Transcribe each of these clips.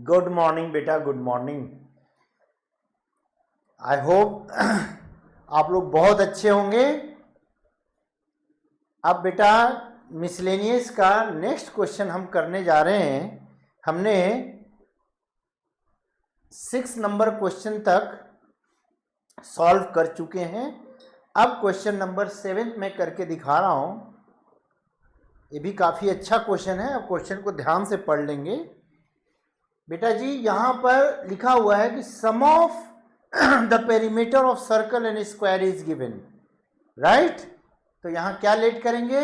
Good morning बेटा, good morning. I hope आप लोग बहुत अच्छे होंगे। अब बेटा मिसलेनियस का नेक्स्ट क्वेश्चन हम करने जा रहे हैं। हमने 6 नंबर क्वेश्चन तक सॉल्व कर चुके हैं। अब क्वेश्चन नंबर 7 में करके दिखा रहा हूं। ये भी काफ़ी अच्छा क्वेश्चन है। अब क्वेश्चन को ध्यान से पढ़ लेंगे। बेटा जी यहां पर लिखा हुआ है कि sum of the perimeter of circle and square is given, right. तो यहां क्या लेट करेंगे?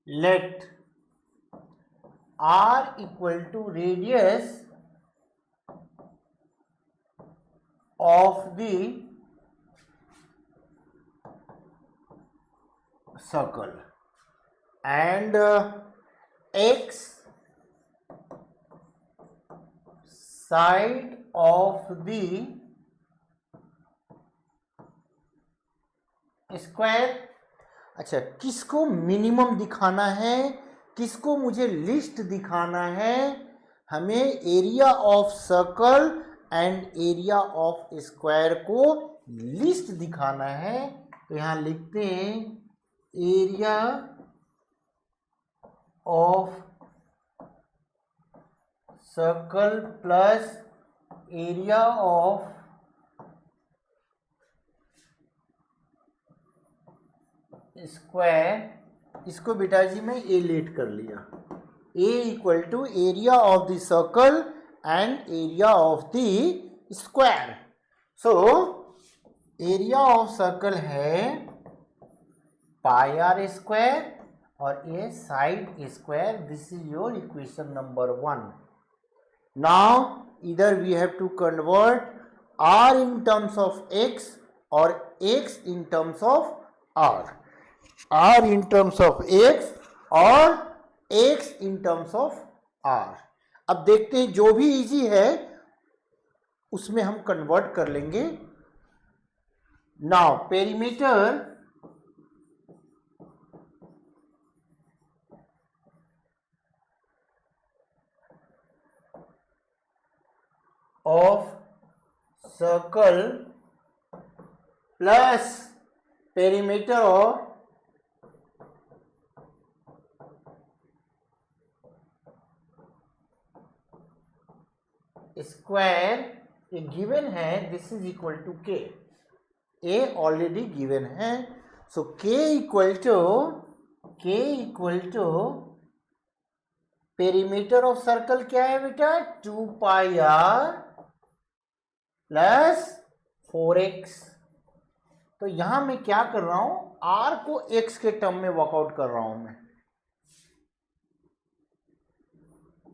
Let R equal to radius of the circle and X side of the square. अच्छा, किसको मिनिमम दिखाना है, किसको मुझे लिस्ट दिखाना है? हमें area of circle and area of square को लिस्ट दिखाना है। तो यहां लिखते हैं area of circle plus area of square. इसको बेटा जी मैं ए लेट कर लिया। A equal to area of the circle and area of the square. So area of circle है पाई आर स्क्वायर और ये side square. This is your equation number 1। Now either we have to convert r in terms of x or x in terms of r. r in terms of x और x in terms of r. अब देखते हैं जो भी easy है उसमें हम convert कर लेंगे। Now perimeter of circle plus perimeter of square ये गिवन है। This is equal to k. ए ऑलरेडी गिवन है। So k equal to perimeter of circle क्या है बेटा? 2 पाई आर प्लस 4x। तो यहां मैं क्या कर रहा हूं, r को x के टर्म में वर्कआउट कर रहा हूं मैं।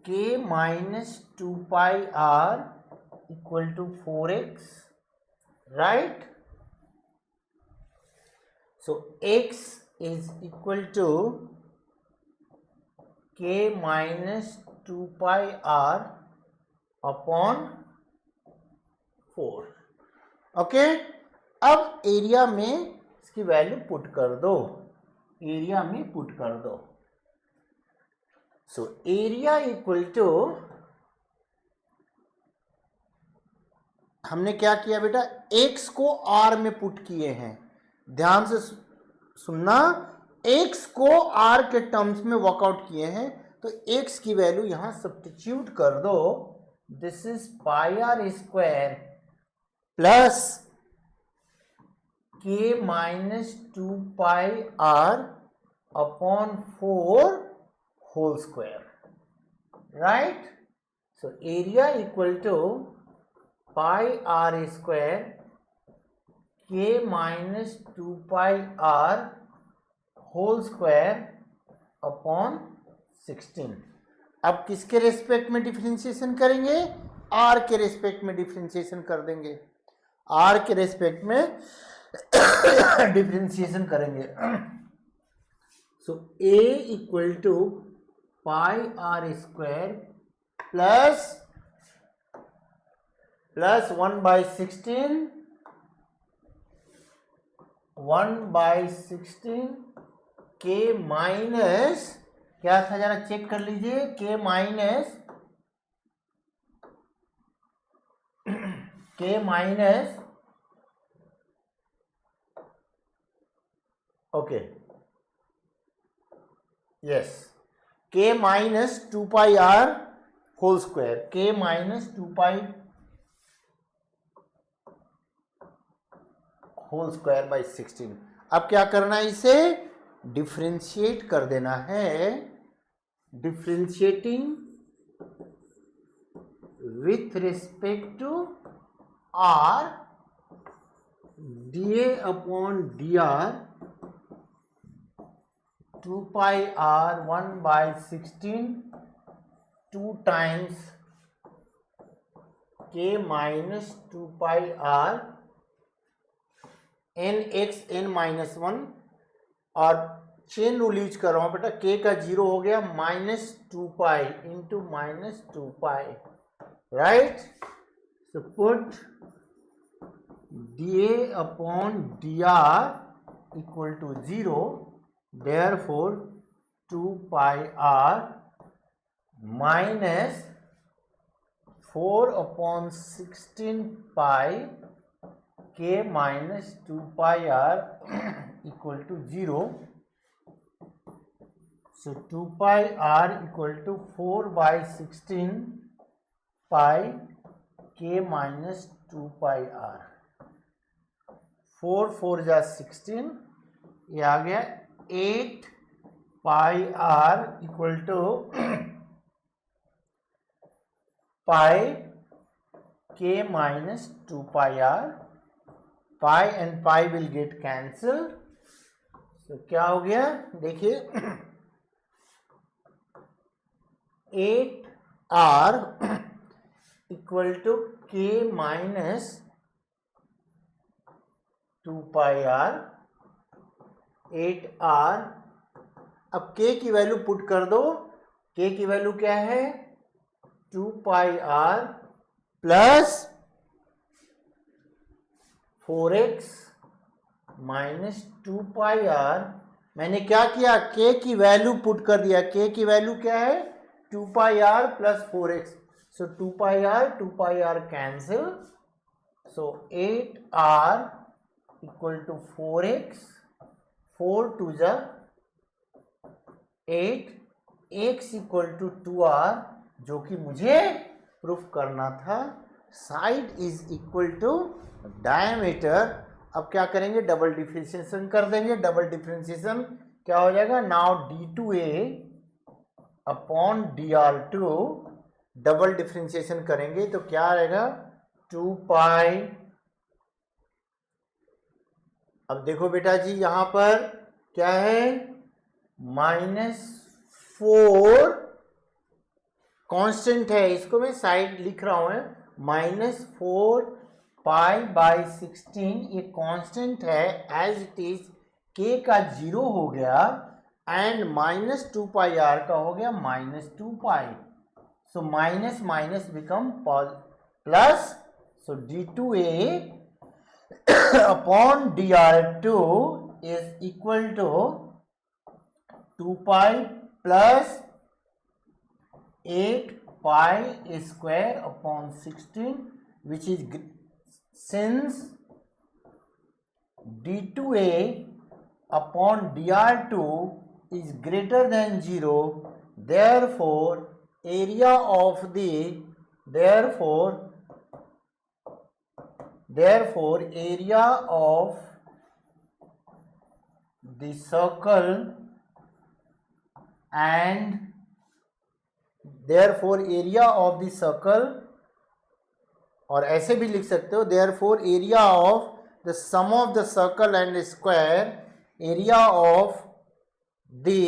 k minus 2 pi r equal to 4x, right. So x is equal to k minus 2 pi r upon 4। Okay, अब एरिया में इसकी वैल्यू पुट कर दो। एरिया में पुट कर दो। सो एरिया इक्वल टू, हमने क्या किया बेटा, x को r में पुट किए हैं। ध्यान से सुनना, x को r के टर्म्स में वर्कआउट किए हैं। तो x की वैल्यू यहां सब्स्टिट्यूट कर दो। This is pi are square plus k minus 2 pi r upon 4 whole square, right. So area equal to pi are square k minus 2 pi r whole square upon 16। अब किसके respect में differentiation करेंगे? r के respect में differentiation कर देंगे। r के respect में डिफरेंशिएशन करेंगे। So a equal to pi are square plus 1/16 k minus क्या था, जरा चेक कर लीजिए। के minus k minus, okay, yes, k minus 2 pi r whole square, k minus 2 pi whole square by 16। अब क्या करना है, इसे डिफ्रेंशिएट कर देना है। Differentiating with respect to r, d a upon d r 2 pi r 1 by 16 2 times k minus 2 pi r n x n minus 1, और chain rule use कर रहा हूं बेटा, k का 0 हो गया minus 2 pi into minus 2 pi, right. So put d a upon d r equal to 0, therefore 2 pi r minus 4 upon 16 pi k minus 2 pi r equal to 0. So 2 pi r equal to 4 by 16 pi k minus 2 pi r. 4 4 जा 16, ये आ गया 8 pi r equal to pi k minus 2 pi r. pi and pi will get cancelled. So क्या हो गया, देखिए 8r equal to k minus 2 pi r, 8r। अब k की वैल्यू पुट कर दो, k की वैल्यू क्या है 2 pi r plus 4x minus 2 pi r. मैंने क्या किया, k की वैल्यू पुट कर दिया, k की वैल्यू क्या है 2 pi R plus 4x। So 2 pi R cancel, so 8r equal to 4x, 4 2 जा 8, x इक्वल टू 2r, जो कि मुझे प्रूफ करना था। Side is equal to diameter. अब क्या करेंगे, डबल डिफरेंशिएशन कर देंगे। डबल डिफरेंशिएशन क्या हो जाएगा, now d2a upon dr2, double differentiation करेंगे तो क्या आएगा 2 पाई। अब देखो बेटा जी, यहां पर क्या है -4 कांस्टेंट है, इसको मैं साइड लिख रहा हूं, -4 पाई बाई 16 ये कांस्टेंट है, एज इट इज k का 0 हो गया एंड -2 पाई r का हो गया -2 pi. So minus minus become plus, so d2a upon dr2 is equal to 2 pi plus 8 pi square upon 16, which is since d2a upon dr2 is greater than 0, therefore area of the area of the circle and therefore area of the circle, और ऐसे भी लिख सकते हो therefore area of the sum of the circle and square, area of the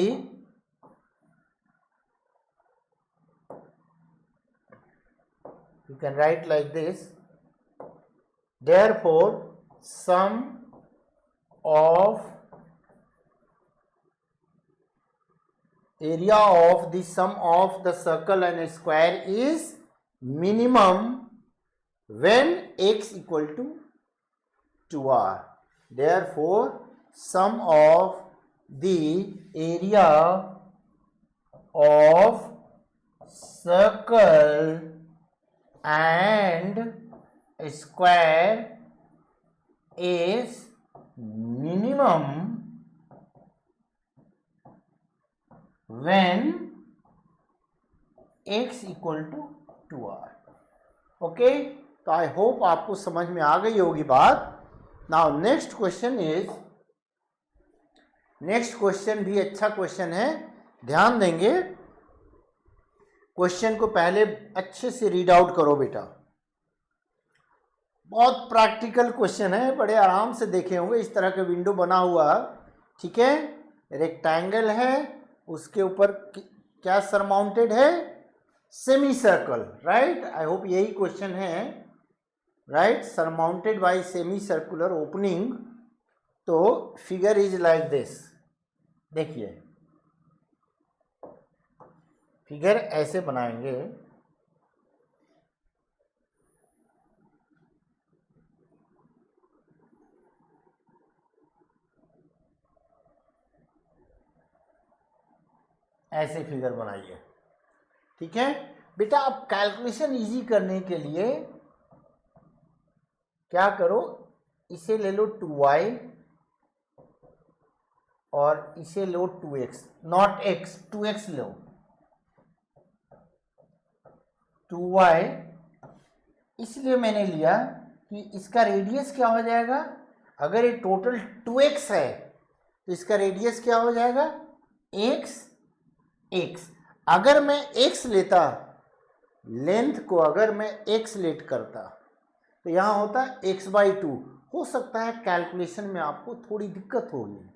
you can write like this, therefore sum of area of the sum of the circle and square is minimum when x equal to 2r. Therefore sum of the area of circle and square is minimum when x equal to 2r. Okay, तो I hope आपको समझ में आ गई होगी बात. Now next question is, next question भी अच्छा question है, ध्यान देंगे. क्वेश्चन को पहले अच्छे से रीड आउट करो बेटा. बहुत प्रैक्टिकल क्वेश्चन है, बड़े आराम से देखे होंगे. इस तरह का विंडो बना हुआ, ठीक है, रेक्टेंगल है, उसके ऊपर क्या सरमाउंटेड है, semi circle, right. I hope यही क्वेश्चन है, right. Surmounted bye semi circular opening. तो फिगर इज लाइक दिस. देखिए फिगर ऐसे बनाएंगे. ऐसे फिगर बनाइए, ठीक है बेटा. आप कैलकुलेशन इजी करने के लिए क्या करो, इसे ले लो 2y और इसे लो 2x, not x, 2x low. 2y इसलिए मैंने लिया कि इसका रेडियस क्या हो जाएगा, अगर ये टोटल 2x है तो इसका रेडियस क्या हो जाएगा, x. अगर मैं x लेता, लेंथ को अगर मैं x लेट करता तो यहाँ होता x/2. हो सकता है कैलकुलेशन में आपको थोड़ी दिक्कत होगी,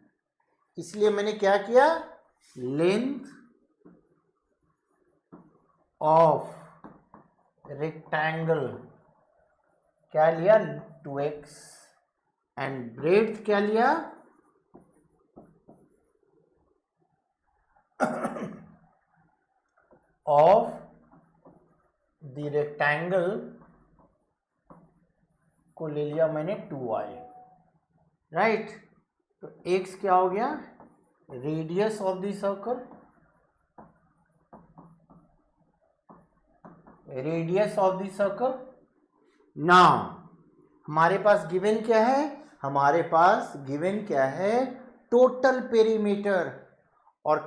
इसलिए मैंने क्या किया, लेंथ ऑफ रेक्टेंगल क्या लिया, 2x, एंड ब्रेड्थ क्या लिया, ऑफ द रेक्टेंगल को ले लिया मैंने 2y, राइट. तो x क्या हो गया, radius of the circle, radius of the circle. Now हमारे पास गिवन क्या है, हमारे पास गिवन क्या है, टोटल पेरीमीटर. और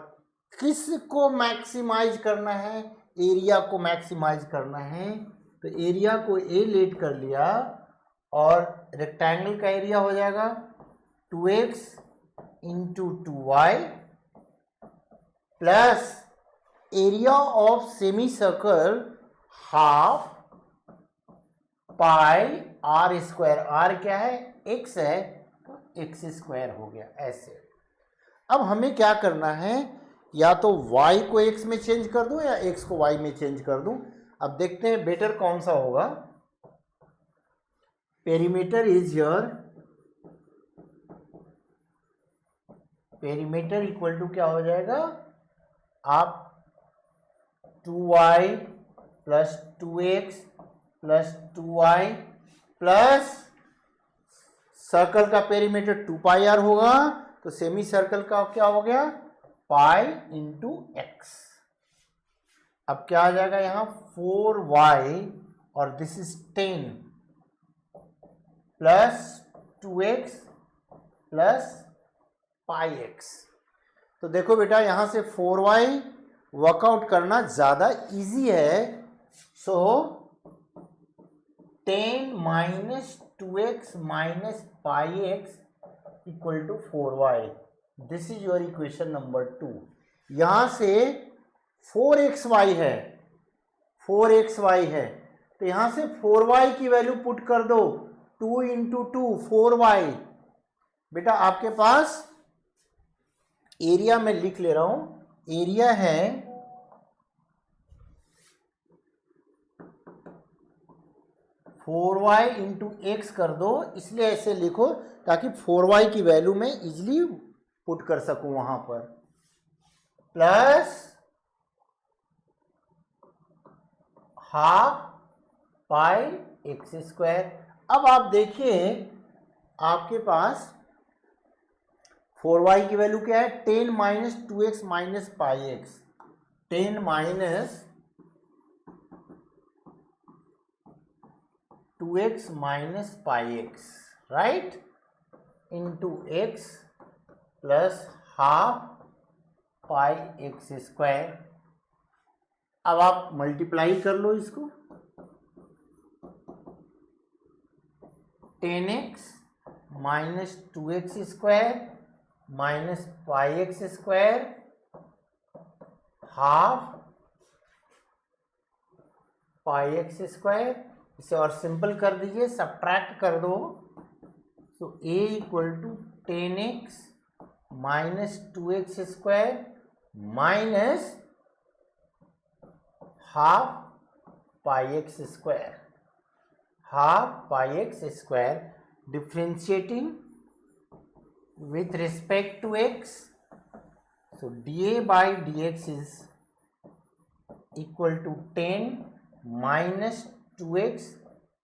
किस को मैक्सिमाइज करना है, एरिया को मैक्सिमाइज करना है. तो एरिया को ए लेट कर लिया और रेक्टेंगल का एरिया हो जाएगा 2x into 2y plus area of semi circle half pi are square. R क्या है, x है, तो x स्क्वायर हो गया ऐसे. अब हमें क्या करना है, या तो y को x में चेंज कर दूं या x को y में चेंज कर दूं. अब देखते हैं बेटर कौन सा होगा. Perimeter is your, perimeter equal to क्या हो जाएगा, आप 2y plus 2x plus 2y plus circle का पेरीमीटर 2πr होगा, तो सेमी सर्कल का क्या हो गया, पाई इंटू एक्स. अब क्या आ जाएगा यहाँ 4y और this is 10 plus 2x plus pi x. तो देखो बेटा यहाँ से 4y वर्कआउट करना ज़्यादा इजी है. So 10 minus 2x minus pi x equal to 4y. This is your equation number 2. यहाँ से 4xy है, 4xy है, तो यहाँ से 4y की वैल्यू पुट कर दो. 2 इंटू 2 4y. बेटा आपके पास एरिया में लिख ले रहा हूं, एरिया है 4y इंटू एक्स कर दो, इसलिए ऐसे लिखो ताकि 4y की वैल्यू में इजिली पुट कर सकूं वहां पर. Plus half pi x square. अब आप देखिए आपके पास 4y की वैल्यू क्या है, 10 minus 2x minus pi x. 10 minus 2x minus pi x, right, into x plus half pi x square. अब आप मल्टीप्लाई कर लो इसको. 10x minus 2x square minus pi x square half pi x square. इसे और simple कर दीजिए, subtract कर दो. तो a equal to 10x minus 2x square minus half pi x square. Half pi x square differentiating with respect to x, so dA by dx is equal to 10 minus 2x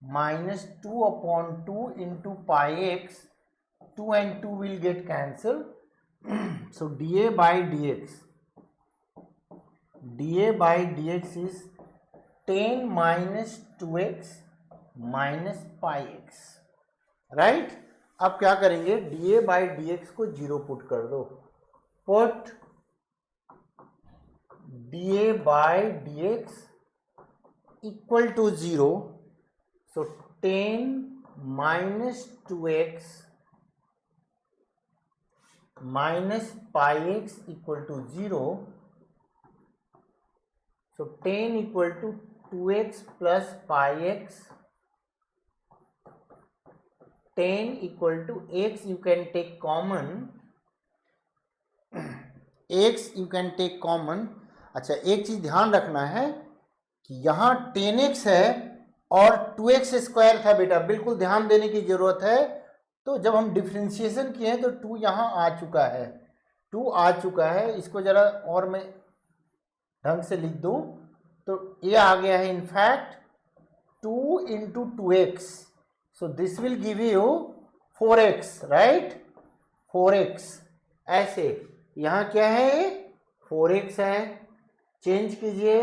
minus 2 upon 2 into pi x. 2 and 2 will get cancelled. So dA by dx is 10 minus 2x minus pi x, right? अब क्या करेंगे, dA by dx को 0 put कर दो. Put dA by dx equal to 0. So 10 minus 2x minus pi x equal to 0. So 10 equal to 2x plus pi x. 10 equal to x you can take common. x you can take common. अच्छा, एक चीज ध्यान रखना है कि यहाँ 10x है और 2x स्क्वायर था बेटा, बिल्कुल ध्यान देने की जरूरत है. तो जब हम डिफ्रेंशिएशन किए हैं तो 2 यहाँ आ चुका है, 2 आ चुका है. इसको जरा और मैं ढंग से लिख दूं तो ये आ गया है in fact 2 into 2x. So this will give you 4x, right? 4x. ऐसे यहाँ क्या है, 4x है. चेंज कीजिए,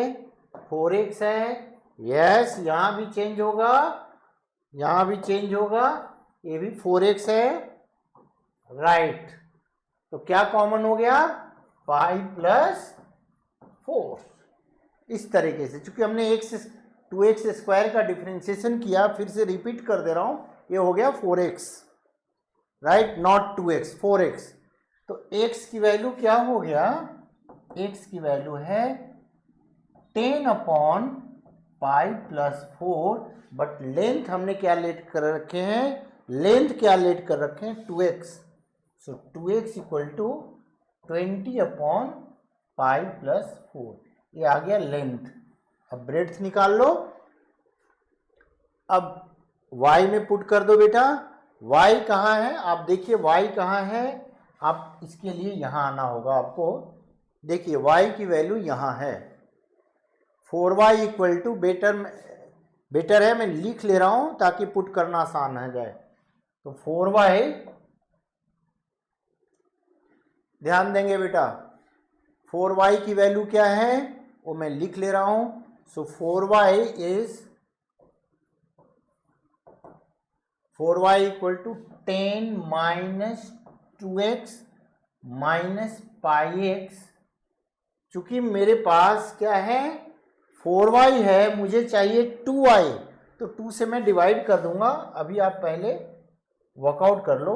4x है. यस, यहाँ भी चेंज होगा, यहाँ भी चेंज होगा. ये भी 4x है, राइट. तो क्या कॉमन हो गया, 5 प्लस 4. इस तरीके से, चूंकि हमने 2x स्क्वायर का डिफ्रेंशिएशन किया, फिर से रिपीट कर दे रहा हूं, ये हो गया 4x, right, not 2x, 4x. तो x की वैल्यू क्या हो गया, x की वैल्यू है 10 upon pi plus 4. But length हमने क्या लेट कर रखे हैं, लेंथ क्या लेट कर रखे हैं, 2x. So 2x equal to 20 upon pi plus 4. ये आ गया लेंथ. अब ब्रेड्थ निकाल लो. अब y में पुट कर दो बेटा. y कहाँ है, आप देखिए y कहाँ है. आप इसके लिए यहाँ आना होगा आपको. देखिए y की वैल्यू यहाँ है. 4y इक्वल टू, बेटर है मैं लिख ले रहा हूँ ताकि पुट करना आसान हो जाए. तो 4y, ध्यान देंगे बेटा, 4y की वैल्यू क्या है वो मैं लिख ले रहा हूँ. So 4y equal to 10 minus 2x minus pi x. चूंकि मेरे पास क्या है, 4y है, मुझे चाहिए 2y, तो 2 से मैं डिवाइड कर दूंगा. अभी आप पहले वर्कआउट कर लो.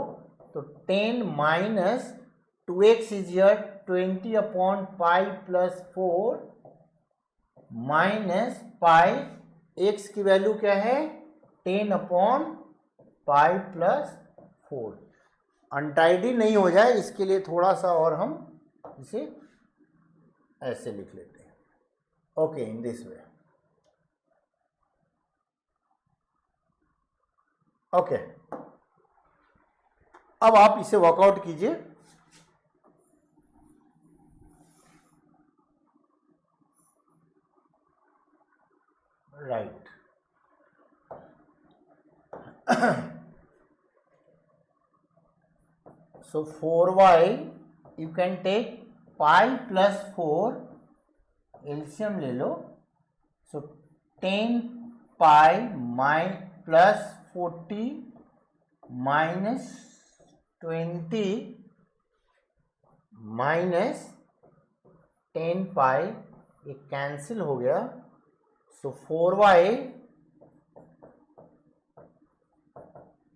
तो 10 minus 2x is your 20 upon pi plus 4 minus pi. x की वैल्यू क्या है, 10 अपॉन पाई प्लस 4. अनटाइडी नहीं हो जाए इसके लिए थोड़ा सा और हम इसे ऐसे लिख लेते हैं. Okay, in this way. Okay, अब आप इसे वर्कआउट कीजिए. Right. So 4y you can take pi plus 4, LCM ले लो. So 10 pi +40 -20 -10 पाई, ये कैंसिल हो गया। So 4y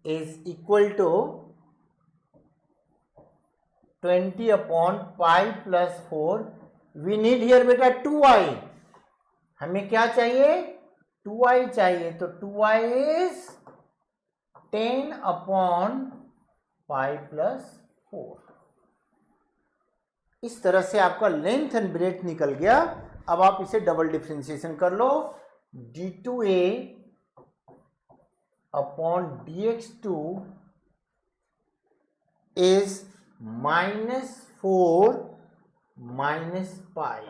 is equal to 20 upon pi plus 4। We need here बेटा 2y, हमें क्या चाहिए 2y चाहिए, तो 2y is 10 upon pi plus 4। इस तरह से आपका लेंथ एंड ब्रेथ निकल गया। अब आप इसे डबल डिफ्रेंशिएशन कर लो, d2a upon dx2 is -4 minus pi,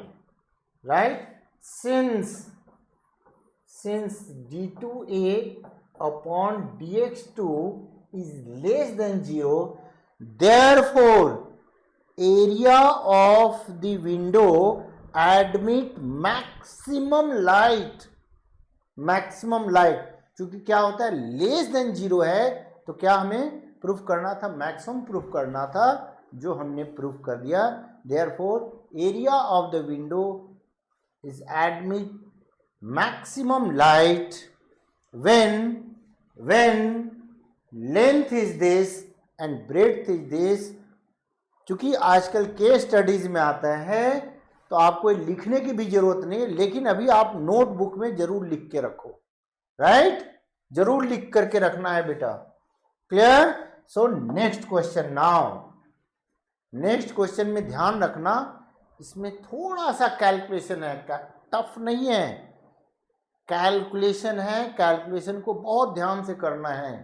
right? Since d2a upon dx2 is less than 0, therefore area of the window admit maximum light। चूंकि क्या होता है लेस देन 0 है, तो क्या हमें प्रूफ करना था, मैक्सिमम प्रूफ करना था, जो हमने प्रूफ कर दिया। Therefore area of the window is admit maximum light when length is this and breadth is this। चूंकि आजकल केस स्टडीज में आता है तो आपको लिखने की भी जरूरत नहीं है, लेकिन अभी आप नोटबुक में जरूर लिख के रखो, राइट? जरूर लिख करके रखना है बेटा। Clear? So next question now. Next question में ध्यान रखना, इसमें थोड़ा सा कैलकुलेशन है, टफ नहीं है, कैलकुलेशन है, कैलकुलेशन को बहुत ध्यान से करना है,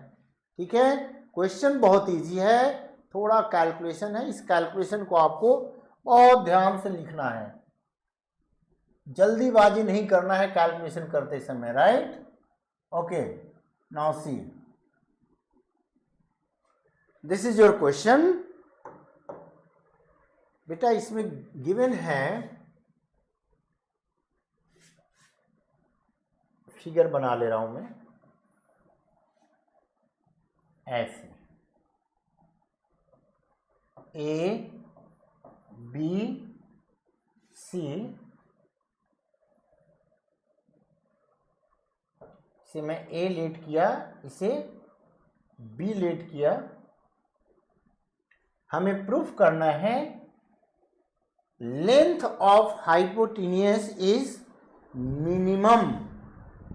ठीक है? क्वेश्चन बहुत इजी है, थोड़ा कैलकुलेशन है, इस कैलकुलेशन को आपको बहुत ध्यान से लिखना है, जल्दीबाजी नहीं करना है कैलकुलेशन करते समय, right? Okay, now see, this is your question. बेटा इसमें गिवन है, फिगर बना ले रहा हूं मैं ऐसे, ए बी सी, इसे मैं ए लेट किया, इसे बी लेट किया। हमें प्रूफ करना है length of hypotenuse is minimum.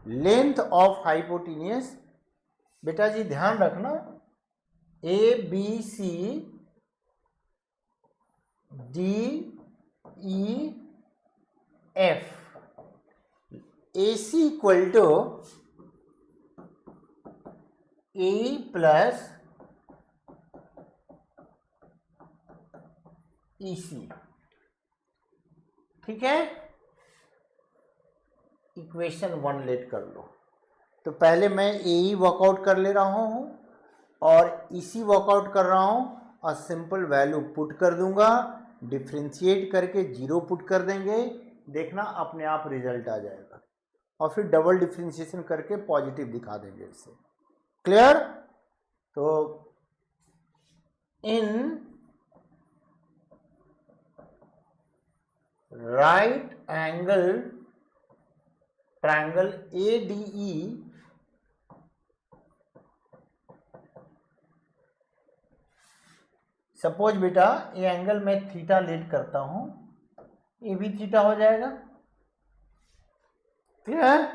Length of hypotenuse, बेटा जी ध्यान रखना, A B C D E F, A C equal to A plus E C, ठीक है? इक्वेशन 1 लेट कर लो। तो पहले मैं ए ही वर्कआउट कर ले रहा हूं और इसी वर्कआउट कर रहा हूं और सिंपल वैल्यू पुट कर दूंगा, डिफ्रेंशिएट करके 0 पुट कर देंगे, देखना अपने आप रिजल्ट आ जाएगा, और फिर डबल डिफ्रेंशिएशन करके पॉजिटिव दिखा देंगे इसे। क्लियर? तो इन right angle triangle ADE suppose बेटा ये एंगल मैं थीटा लेट करता हूं, ये भी थीटा हो जाएगा। क्लियर?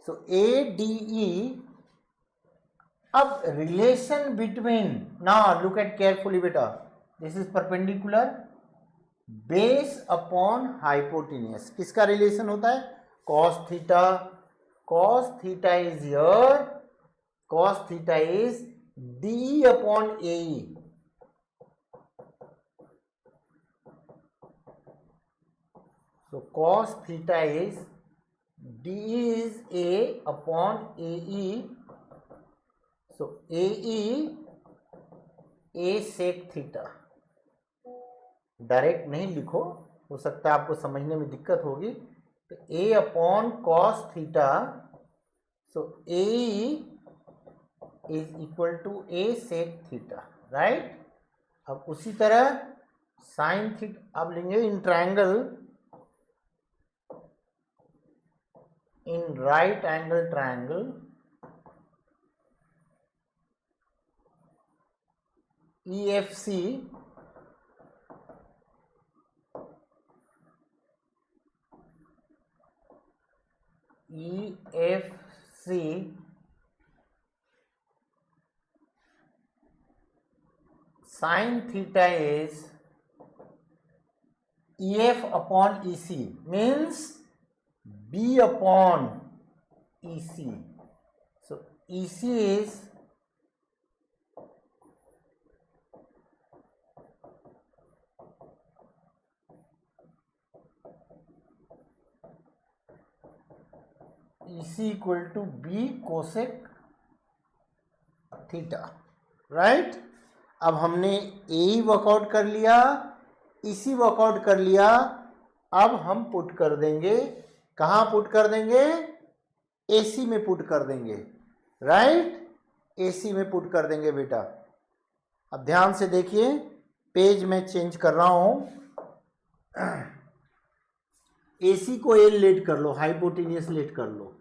सो ADE, अब relation between, now look at carefully बेटा, this is perpendicular, base upon hypotenuse, किसका रिलेशन होता है? cos theta, cos theta is here, cos theta is DE upon AE, so cos theta is DE is A upon AE, so AE A sec theta, direct नहीं लिखो, हो सकता है आपको समझने में दिक्कत होगी, तो A upon cos theta so a is equal to a sec theta, right. अब उसी तरह साइन थीटा अब लेंगे in triangle, in right angle triangle EFC sin theta is EF upon EC, means B upon EC. So EC is EC equal to B cosec theta, right. अब हमने ए workout कर लिया, इसी वर्कआउट कर लिया। अब हम पुट कर देंगे, कहाँ पुट कर देंगे? AC में पुट कर देंगे, राइट। AC में पुट कर देंगे बेटा। अब ध्यान से देखिए, पेज में चेंज कर रहा हूं। AC को ए लेट कर लो, हाइपोटेनियस लेट कर लो।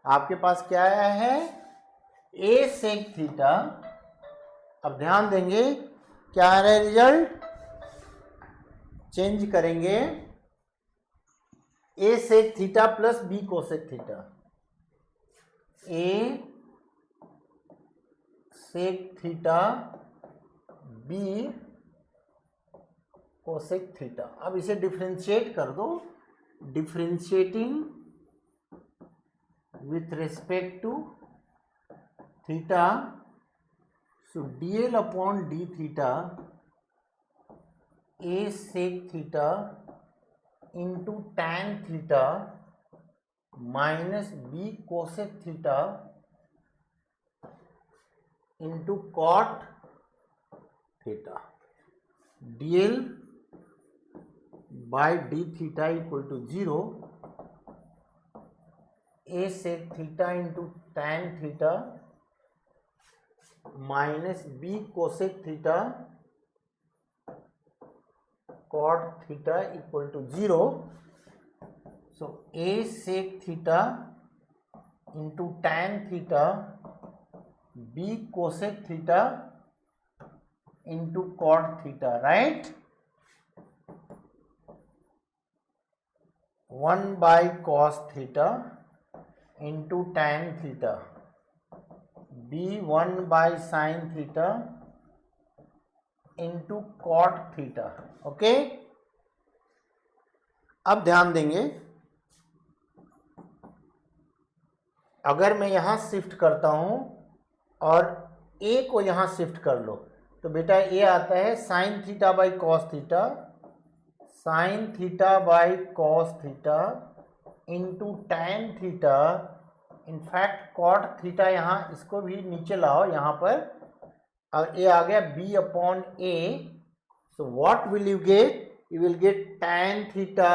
आपके पास क्या आया है? ए सेक थीटा। अब ध्यान देंगे क्या आ रहा है रिजल्ट? चेंज करेंगे, A sec theta plus B cosec theta. A sec theta B cosec theta. अब इसे डिफरेंशिएट कर दो, differentiating with respect to theta, so dl upon d theta a sec theta into tan theta minus b cosec theta into cot theta, dl by d theta equal to 0, a sec theta into tan theta minus b cosec theta cot theta equal to 0. So a sec theta into tan theta b cosec theta into cot theta, right? 1 by cos theta into tan theta b 1 by sin theta into cot theta, okay. अब ध्यान देंगे, अगर मैं यहां shift करता हूं और a को यहां शिफ्ट कर लो तो बेटा ये आता है sine theta by cos theta, sine theta by cos theta into tan theta, in fact cot theta, यहाँ इसको भी नीचे लाओ यहाँ पर, और ये आ गया b upon a। So what will you get? You will get tan theta,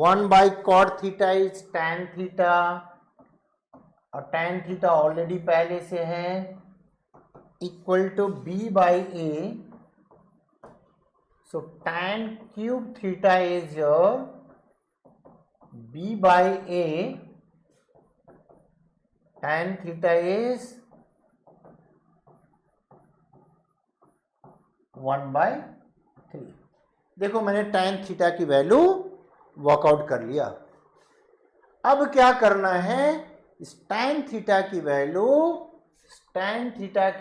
1 by cot theta is tan theta, और टैन थीटा ऑलरेडी पहले से है, equal to b by a। So tan cube theta is b by a, tan theta is 1 by 3। देखो मैंने tan theta की value workout कर लिया। अब क्या करना है? इस tan थीटा की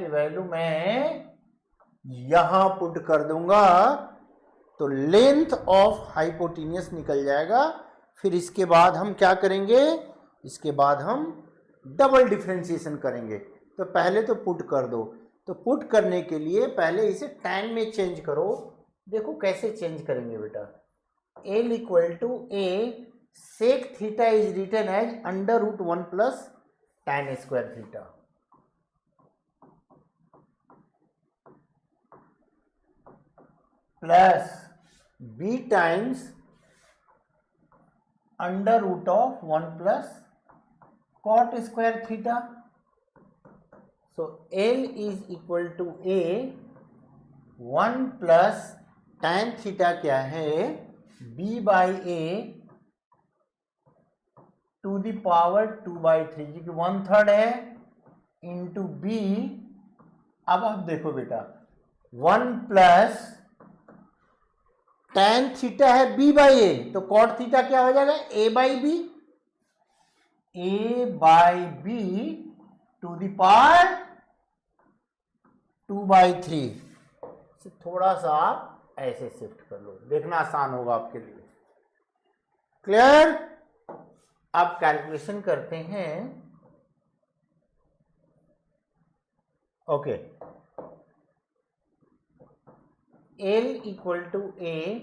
वैल्यू मैं यहां पुट कर दूंगा तो लेंथ ऑफ हाइपोटेनियस निकल जाएगा। फिर इसके बाद हम क्या करेंगे? इसके बाद हम डबल डिफरेंशिएशन करेंगे। तो पहले तो पुट कर दो, तो पुट करने के लिए पहले इसे tan में चेंज करो। देखो कैसे चेंज करेंगे बेटा। L equal to a sec theta is written as under root 1 plus tan square theta, plus b times under root of 1 plus cot square theta. So L is equal to A 1 plus tan theta क्या है B by A to the power 2/3 जो कि 1/3 है into B. अब आप देखो बेटा 1 plus tan theta है B बाई A, तो cot थीटा क्या हो जाएगा A by B, A by B to the power 2/3. थोड़ा सा आप ऐसे शिफ्ट कर लो, देखना आसान होगा आपके लिए. क्लियर? आप कैलकुलेशन करते हैं. Okay, L equal to A.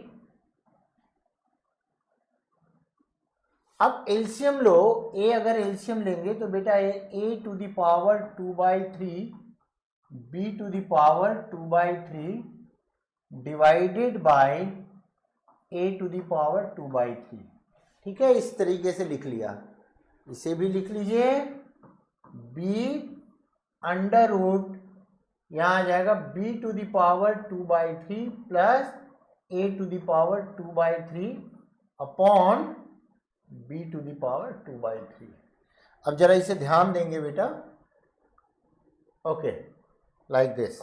अब एलसीएम लो, A अगर एलसीएम लेंगे तो बेटा A to the power 2/3 B to the power 2/3 divided by A to the power 2/3. ठीक है, इस तरीके से लिख लिया. इसे भी लिख लीजिए B अंडर रूट यहाँ आ जाएगा B to the power 2/3 plus A to the power 2/3 upon B to the power 2/3. अब जरा इसे ध्यान देंगे बेटा. Okay, like this.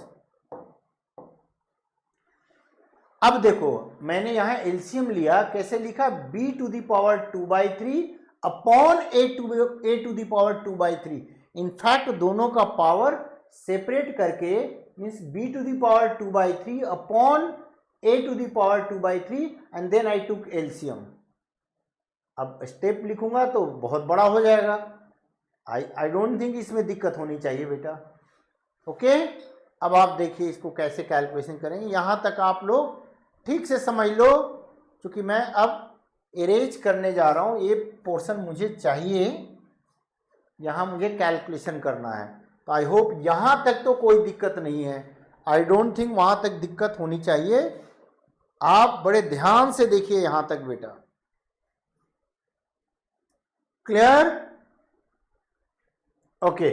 अब देखो मैंने यहां एलसीएम लिया, कैसे लिखा B to the power 2/3 upon A to the power 2/3. In fact दोनों का पावर सेपरेट करके means B to the power 2/3 upon A to the power 2/3 and then I took LCM. अब स्टेप लिखूंगा तो बहुत बड़ा हो जाएगा. आई डोंट थिंक इसमें दिक्कत होनी चाहिए बेटा. ओके, अब आप देखिए इसको कैसे कैलकुलेशन करेंगे. यहां तक आप लोग ठीक से समझ लो, क्योंकि मैं अब इरेज करने जा रहा हूं. ये पोर्शन मुझे चाहिए, यहां मुझे कैलकुलेशन करना है. तो आई होप यहां तक तो कोई दिक्कत नहीं है. आई डोंट थिंक वहां तक दिक्कत होनी चाहिए. आप बड़े ध्यान से देखिए यहां तक बेटा. क्लियर? ओके,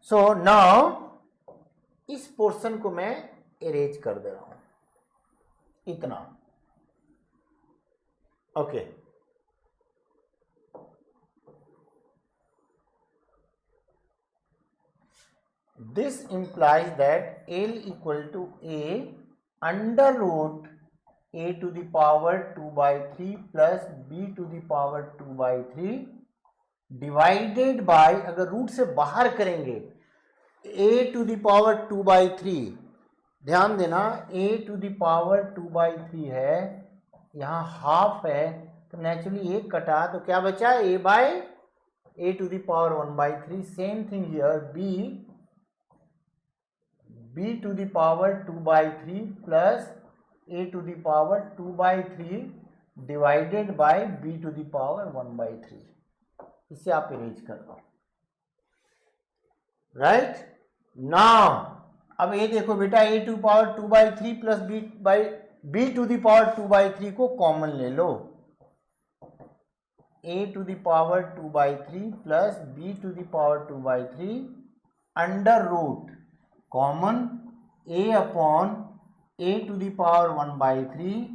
सो नाउ इस पोर्शन को मैं इरेज कर दे रहा हूं, इतना. Okay, this implies that L equal to A under root A to the power 2/3 plus B to the power 2/3 divided bye, अगर रूट से बाहर करेंगे A टू द पावर 2/3. ध्यान देना A टू द पावर 2/3 है, यहाँ हाफ है तो नेचुरली एक कटा तो क्या बचा A by A to the power 1/3. Same thing here B to the power 2/3 plus A to the power 2/3 divided by B to the power 1/3. इसे आप इरेज कर दो. राइट नाउ अब ये देखो बेटा A to power 2/3 plus B to the power 2/3 को common ले लो. A to the power 2/3 plus B to the power 2/3 under root common A upon A to the power 1/3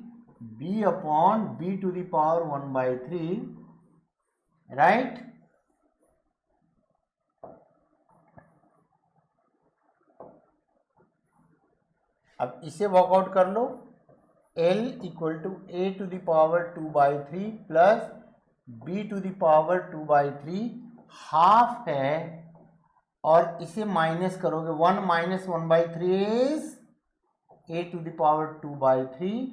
B upon B to the power 1/3. Right? अब इसे work out कर लो. L equal to A to the power 2/3 plus B to the power 2/3 half है, और इसे minus करोगे 1 minus 1/3 is A to the power 2/3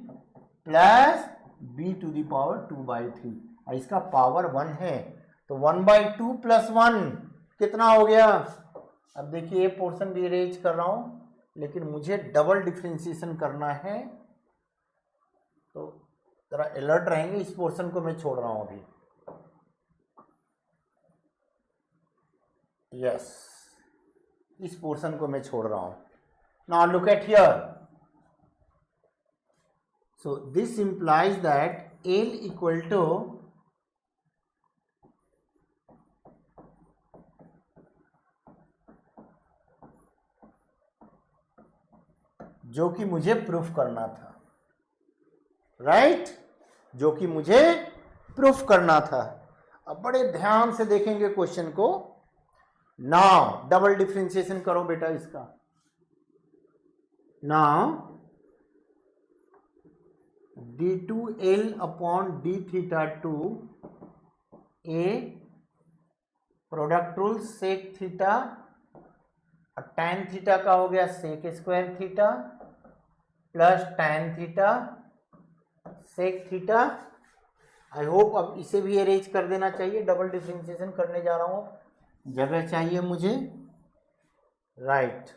plus B to the power 2/3. इसका power 1 है तो 1/2 प्लस 1 कितना हो गया. अब देखिए ये पोर्शन भी अरेंज कर रहा हूं, लेकिन मुझे डबल डिफ्रेंशिएशन करना है तो जरा अलर्ट रहेंगे. इस पोर्शन को मैं छोड़ रहा हूं अभी. यस, इस पोर्शन को मैं छोड़ रहा हूं. Now look at here. So this implies that L equal to जो कि मुझे प्रूफ करना था, राइट, जो कि मुझे प्रूफ करना था। अब बड़े ध्यान से देखेंगे क्वेश्चन को। नाउ डबल डिफरेंशिएशन करो बेटा इसका। Now d2l upon d theta to a product rule sec theta, और tan थीटा का हो गया sec square theta plus tan theta sec theta. I hope अब इसे भी अरेंज कर देना चाहिए। डबल डिफरेंशिएशन करने जा रहा हूँ, जगह चाहिए मुझे, right.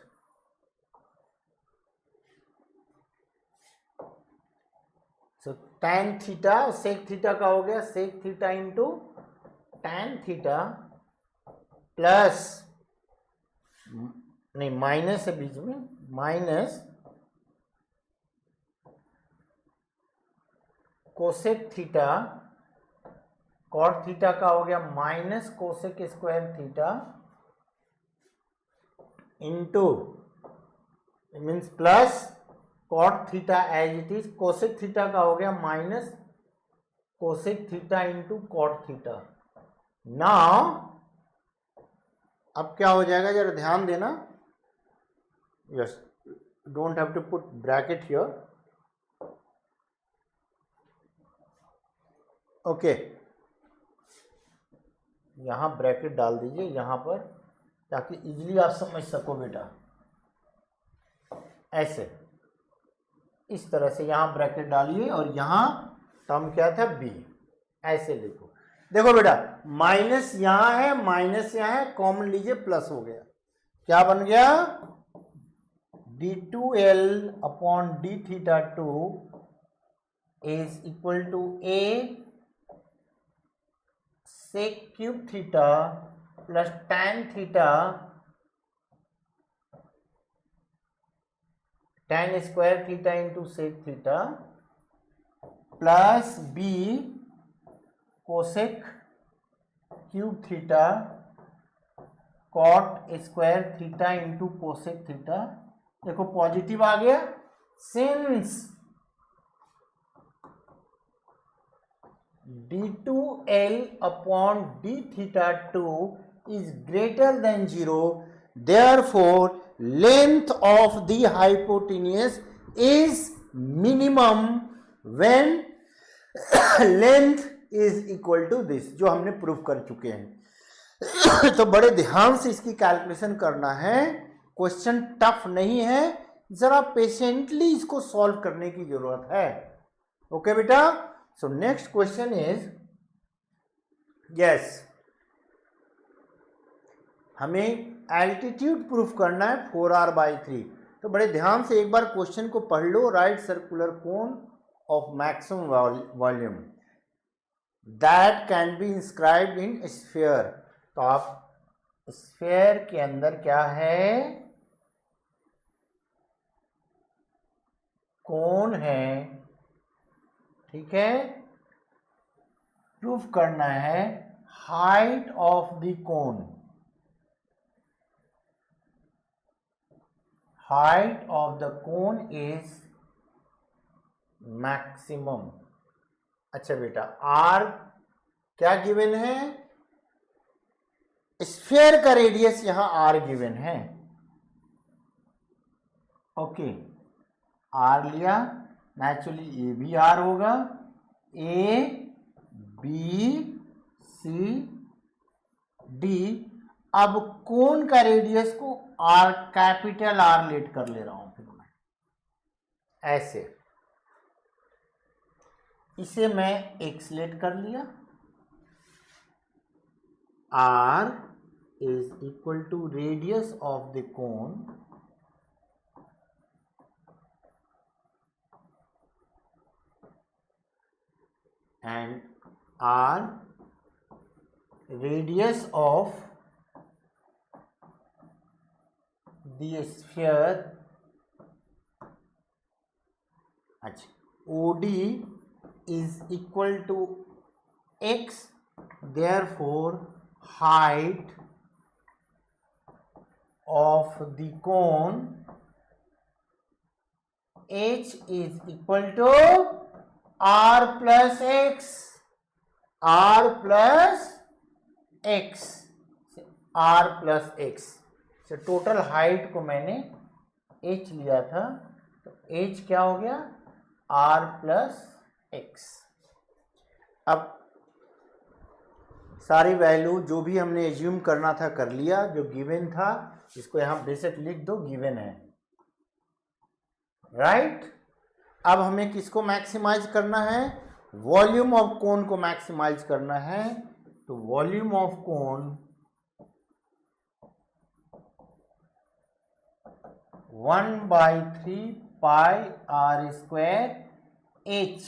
So tan theta sec theta का हो गया sec theta into tan theta plus, नहीं माइनस है बीच में, minus cosec theta cot theta का हो गया minus cosec square theta into means plus cot theta as it is, cosec theta का हो गया minus cosec theta into cot theta. Now अब क्या हो जाएगा, जरा ध्यान देना। Yes, don't have to put bracket here, okay. यहां ब्रैकेट डाल दीजिए यहां पर, ताकि इजीली आप समझ सको बेटा। ऐसे इस तरह से यहां ब्रैकेट डालिए और यहां टर्म क्या था b, ऐसे लिखो। देखो बेटा माइनस यहां है, माइनस यहां है, कॉमन लीजिए, प्लस हो गया। क्या बन गया, d2l upon d theta two is equal to a sec cube theta plus tan theta tan square theta into sec theta plus b cosec cube theta cot square theta into cosec theta. देखो positive आ गया, since d2l upon d theta 2 is greater than 0, therefore length of the hypotenuse is minimum when length is equal to this, जो हमने prove कर चुके हैं। तो बड़े ध्यान से इसकी कैलकुलेशन करना है, क्वेश्चन टफ नहीं है, जरा पेशेंटली इसको सॉल्व करने की जरूरत है। ओके बेटा, so next question is, yes हमें एल्टीट्यूड प्रूफ करना है 4r/3। तो बड़े ध्यान से एक बार क्वेश्चन को पढ़ लो। Right circular cone of maximum volume that can be inscribed in sphere. तो आप स्फीयर के अंदर क्या है, कोन है, ठीक है। प्रूफ करना है height of the cone, height of the cone is maximum. अच्छा बेटा आर क्या गिवन है, स्फीयर का रेडियस यहां आर गिवन है, ओके। आर लिया, नेचुरली ये भी आर होगा, ए बी सी डी। अब कोन का रेडियस को आर, कैपिटल आर लेट कर ले रहा हूं फिर मैं, ऐसे इसे मैं एक्स लेट कर लिया। R is equal to radius of the cone and r radius of the sphere। अच्छा OD is equal to x, therefore height of the cone h is equal to r plus x, r plus x, r plus x से total height को मैंने h लिया था, तो h क्या हो गया, r plus x। अब सारी वैल्यू जो भी हमने एज्यूम करना था कर लिया, जो गिवन था इसको यहां बेशक लिख दो, गिवन है, राइट। अब हमें किसको मैक्सिमाइज करना है, वॉल्यूम ऑफ कोन को मैक्सिमाइज करना है। तो volume of cone 1/3 pi are square H.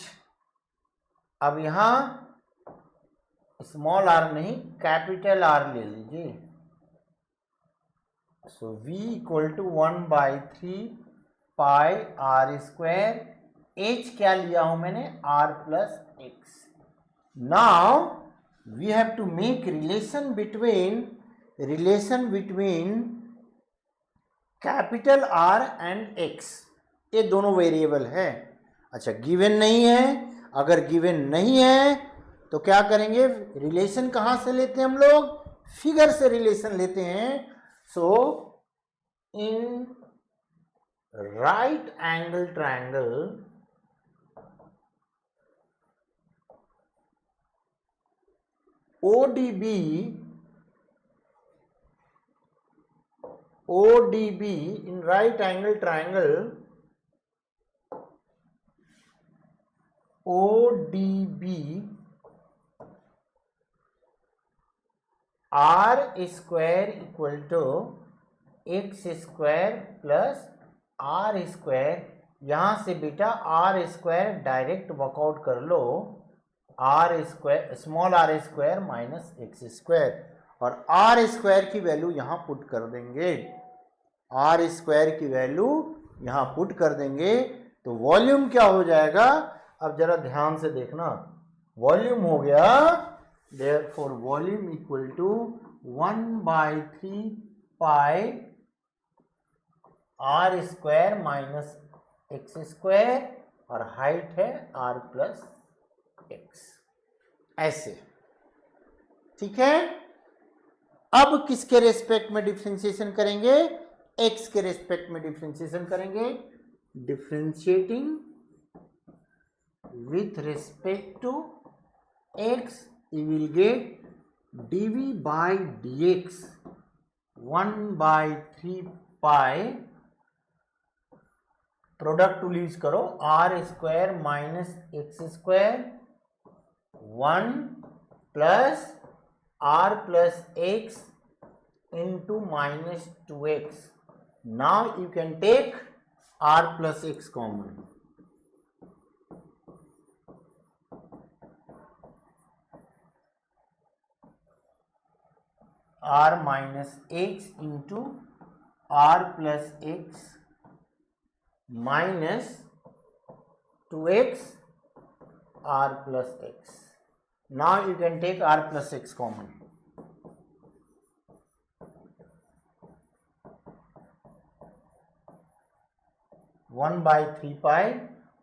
अब यहां स्मॉल आर नहीं कैपिटल आर ले लीजिए। So v equal to 1/3 pi are square, h क्या लिया हूं मैंने, r plus x. Now we have to make relation between capital R and x। ये दोनों वेरिएबल है। अच्छा, गिवन नहीं है, अगर गिवन नहीं है तो क्या करेंगे, रिलेशन कहां से लेते हैं हम लोग, फिगर से रिलेशन लेते हैं। So in right angle triangle ODB in right angle triangle, ODB r square equal to x square plus r square। यहां से बेटा r स्क्वायर डायरेक्ट वर्कआउट कर लो, r square small r square minus x square, और r square की value यहां put कर देंगे, r स्क्वायर की वैल्यू यहां पुट कर देंगे। तो वॉल्यूम क्या हो जाएगा, अब जरा ध्यान से देखना, वॉल्यूम हो गया, therefore volume equal to 1/3 pi are square minus x square, और हाइट है r प्लस एक्स, ऐसे, ठीक है। अब किसके रेस्पेक्ट में डिफरेंशिएशन करेंगे, x के रेस्पेक्ट में डिफरेंशिएशन करेंगे। Differentiating with respect to x, you will get dv by dx 1/3 pi, product to use करो, r square minus x square 1 plus r plus x into minus 2x। now you can take r plus x common, r minus x into r plus x minus 2x r plus x। now you can take r plus x common, 1/3 pi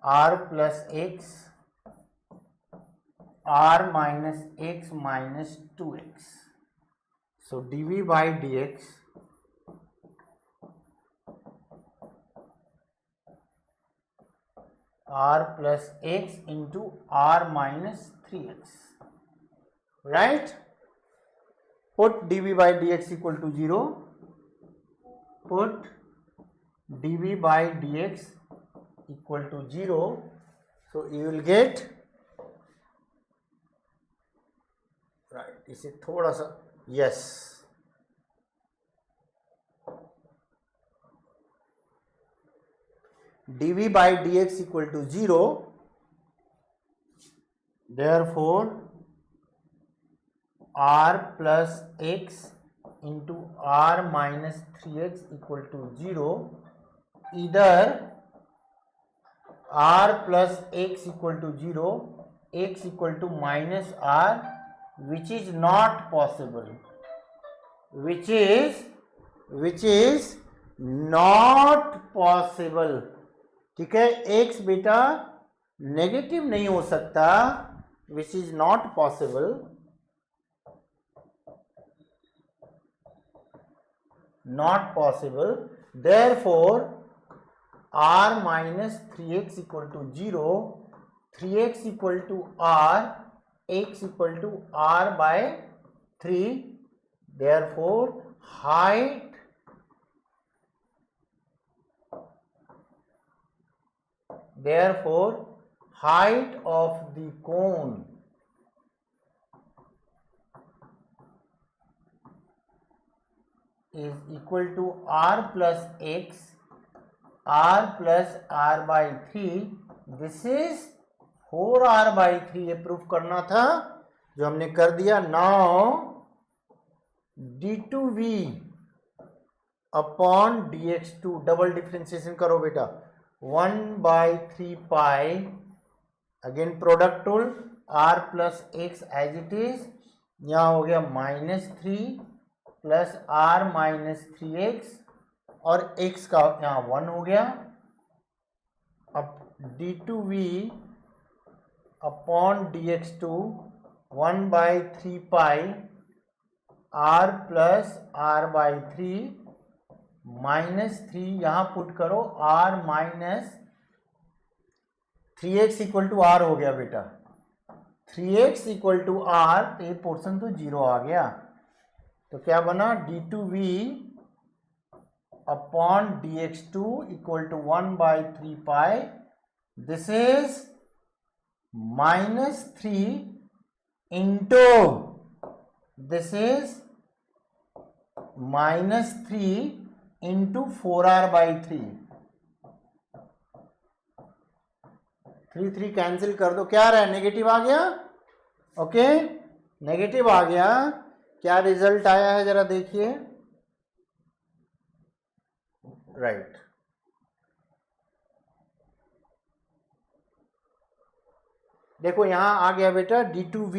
r plus x r minus x minus 2x। so dv by dx r plus x into r minus 3x, right। put dv by dx equal to 0, put dv by dx equal to 0, so you will get, right, इसे थोड़ा सा, yes, dv by dx equal to 0, therefore r plus x into r minus 3x equal to 0, either r plus x equal to 0, x equal to minus r, which is not possible, which is not possible, ठीक है, x बेटा negative नहीं हो सकता, which is not possible, not possible, therefore r minus 3x equal to 0, 3x equal to r, x equal to r by 3, therefore height of the cone is equal to r plus x, r plus r by 3, this is 4r by 3, ये proof करना था जो हमने कर दिया। Now d2v upon dx2, double differentiation करो बेटा, 1 by 3 pi, again product tool, r plus x as it is, यहाँ हो गया -3 प्लस r माइनस 3x और x का यहाँ 1 हो गया। अब d2v upon dx2 1 by 3 pi r plus r by 3 -3, यहाँ पुट करो, r minus 3x equal to r हो गया बेटा, 3x इक्वल टू r, तो ये पोर्शन तो 0 आ गया, तो क्या बना, d2v upon dx2 equal to 1 by 3 pi, this is -3 into, this is -3 into 4r by 3, 3 cancel कर दो, क्या आ रहा है, नेगेटिव आ गया, ओके, नेगेटिव आ गया। क्या रिजल्ट आया है जरा देखिए, राइट, देखो यहां आ गया बेटा d2v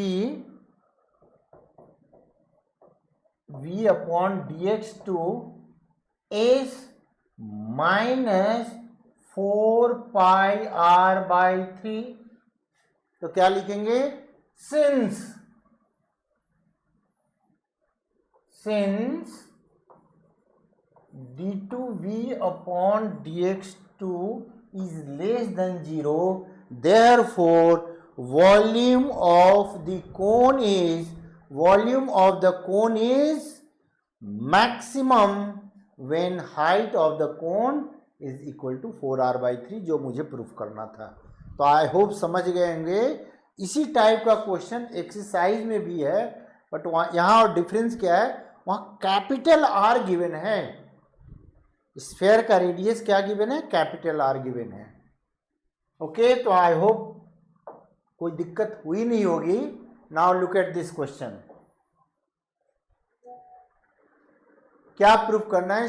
v upon dx2 is -4 pi r by 3, तो क्या लिखेंगे, since d2v upon dx2 is less than 0, therefore volume of the cone is maximum when height of the cone is equal to 4r by 3, जो मुझे proof करना था। तो I hope समझ गए होंगे। इसी टाइप का क्वेश्चन एक्सरसाइज में भी है, बट वहाँ यहाँ और डिफरेंस क्या है, वहाँ कैपिटल R गिवन है, स्फेयर का रेडियस क्या गिवन है, कैपिटल R गिवन है, ओके। तो आई होप कोई दिक्कत हुई नहीं होगी। Now look at this question, क्या प्रूफ करना है,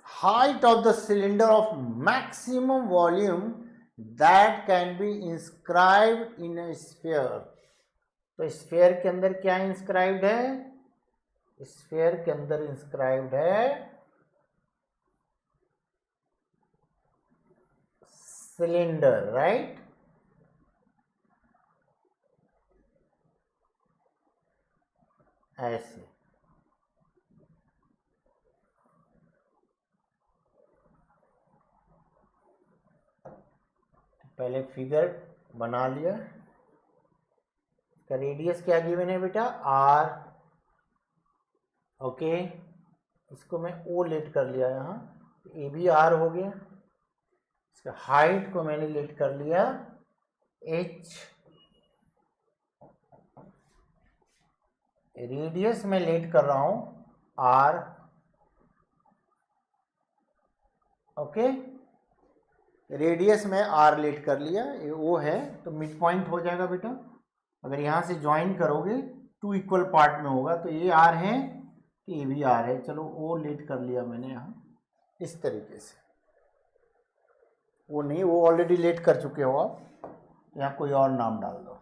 height of the cylinder of maximum volume that can be inscribed in A sphere. तो स्फीयर के अंदर क्या इंस्क्राइब्ड है, स्फीयर के अंदर इंस्क्राइब्ड है सिलेंडर, राइट, ऐसे। पहले फिगर बना लिया, इसका रेडियस क्या गिवन है बेटा, r, ओके, इसको मैं o लेट कर लिया यहाँ, ए भी r हो गया, इसका हाइट को मैंने लेट कर लिया h, रेडियस में लेट कर रहा हूं r, ओके, रेडियस में r लेट कर लिया, ये o है, तो मिड पॉइंट हो जाएगा बेटा। अगर यहाँ से ज्वाइन करोगे 2 इक्वल पार्ट में होगा, तो ये r है, ये भी r है, चलो o लेट कर लिया मैंने यहाँ इस तरीके से, वो नहीं, वो ऑलरेडी लेट कर चुके हो आप, यहाँ कोई और नाम डाल दो,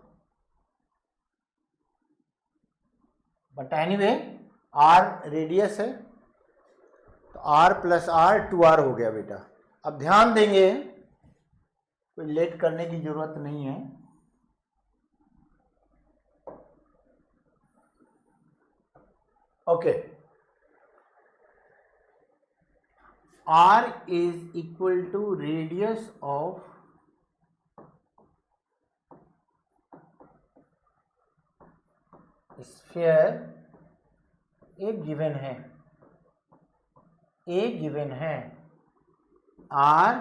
बट एनीवे r रेडियस है, तो r प्लस r 2r हो गया बेटा। अब ध्यान देंगे कोई लेट करने की जरूरत नहीं है। Okay, R is equal to radius of sphere, एक गिवन है, R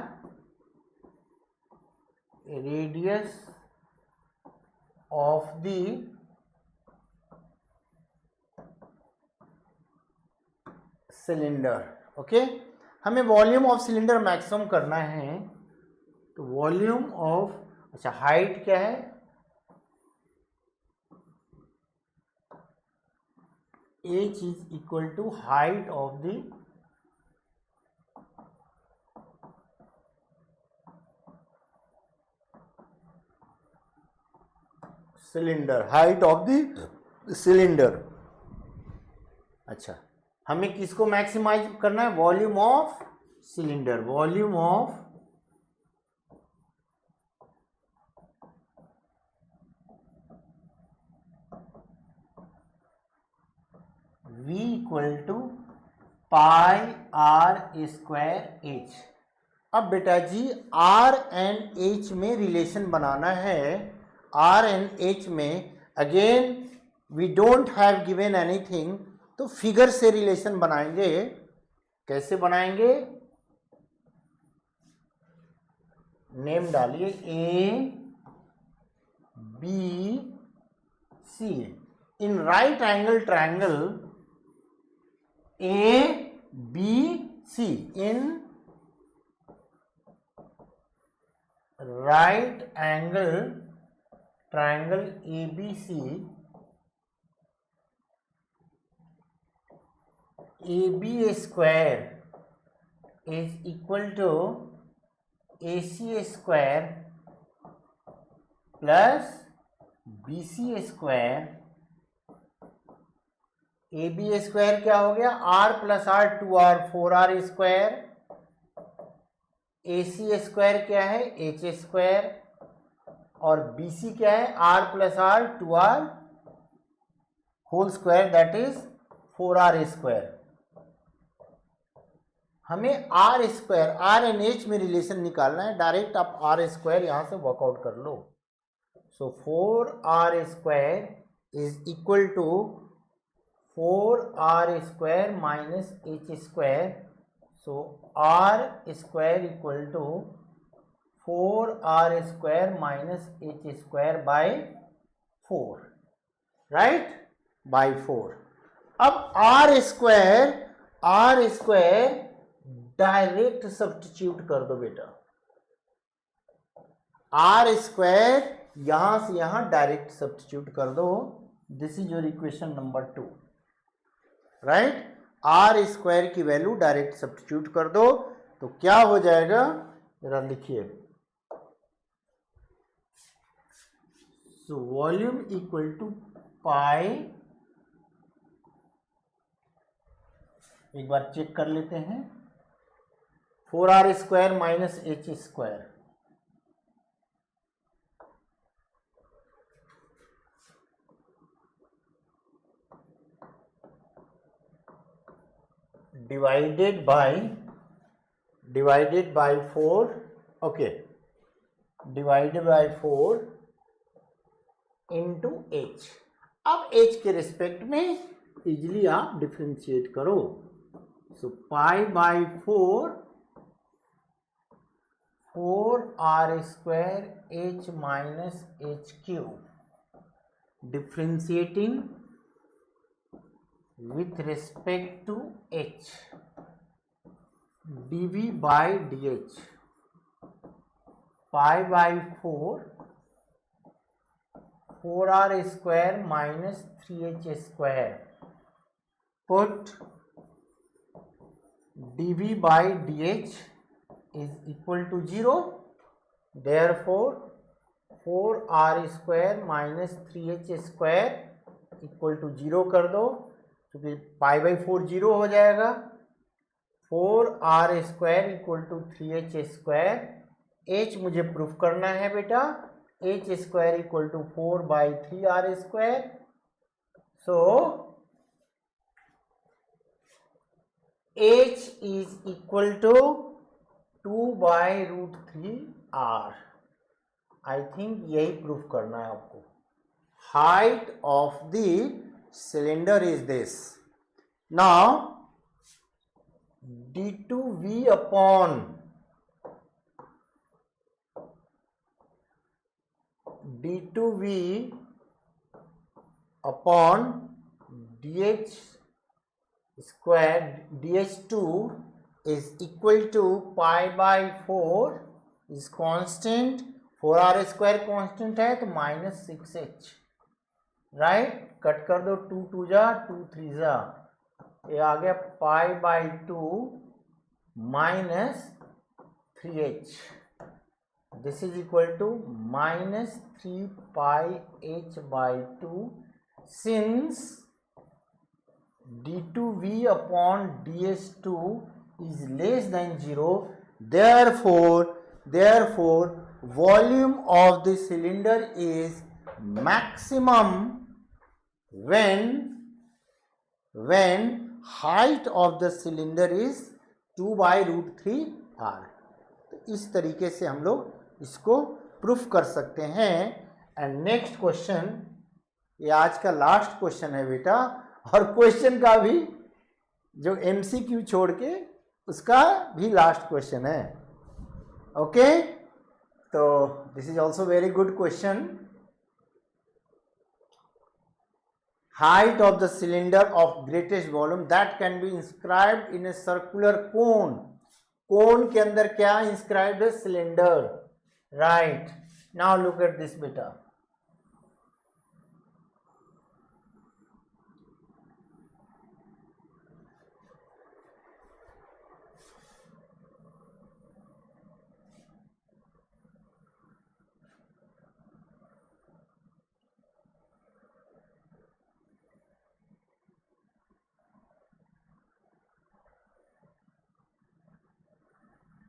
radius of the cylinder. Okay, हमें वॉल्यूम ऑफ सिलेंडर मैक्सिमम करना है, तो वॉल्यूम ऑफ, अच्छा हाइट क्या है, h is equal to height of the cylinder, height of the cylinder. अच्छा, हमें किसको मैक्सिमाइज करना है, volume of cylinder, volume of V equal to pi are square H. अब बेटा जी R एंड H में रिलेशन बनाना है, R एंड H में again we don't have given anything, तो फिगर से रिलेशन बनाएंगे। कैसे बनाएंगे, नेम डालिए A B C, in right angle triangle A B C, in right angle triangle A B C, AB square is equal to AC square plus BC square। AB square क्या हो गया, R plus R 2R 4R square, AC square क्या है H square, और BC क्या है R plus R 2R whole square that is 4R square। हमें R square, R and H में रिलेशन निकालना है, डायरेक्ट आप आर स्क्वायर यहां से वर्कआउट कर लो। So 4R square is equal to 4R square minus H square, so R square equal to 4R square minus H square by 4, right, by 4। अब are square direct substitute कर दो बेटा, are square यहां से यहां direct substitute कर दो, this is your equation number 2, right. R square की वैल्यू डायरेक्ट सब्स्टिट्यूट कर दो, तो क्या हो जाएगा, जरा लिखिए, so volume equal to pi, एक बार चेक कर लेते हैं, 4R square minus H square, divided by 4, okay, divided by 4 into H. अब एच के रिस्पेक्ट में इजिली आप डिफ्रेंशिएट करो, so pi by 4R square H minus H cube, differentiating with respect to h, dv by dh, pi by 4R square minus 3h square, put dv by dh is equal to 0, therefore 4R square minus 3h square equal to 0 कर दो, क्योंकि pi by 4 0 हो जाएगा, 4R square equal to 3h square h मुझे proof करना है बेटा, h square equal to 4/3r²। So h is equal to 2/√3r। I think यही प्रूफ करना है आपको। Height of the cylinder is this. Now d2v upon dh square dh2 is equal to pi/4 is constant, 4r² constant है तो -6h, right. Cut कर दो, 2 2 जा 2 3 जा, ये आ गया pi/2 -3h। This is equal to -3πh/2 since d2v upon ds2 is less than 0, therefore volume of the cylinder is maximum when height of the cylinder is 2/√3r। तो इस तरीके से हम लोग इसको प्रूफ कर सकते हैं। एंड नेक्स्ट क्वेश्चन, ये आज का लास्ट क्वेश्चन है बेटा, और क्वेश्चन का भी जो MCQ छोड़ के उसका भी लास्ट क्वेश्चन है। ओके, तो this is also very good question. Height of the cylinder of greatest volume that can be inscribed in a circular cone. Cone के अंदर क्या इंस्क्राइब्ड है? Cylinder, right. Now look at this बेटा,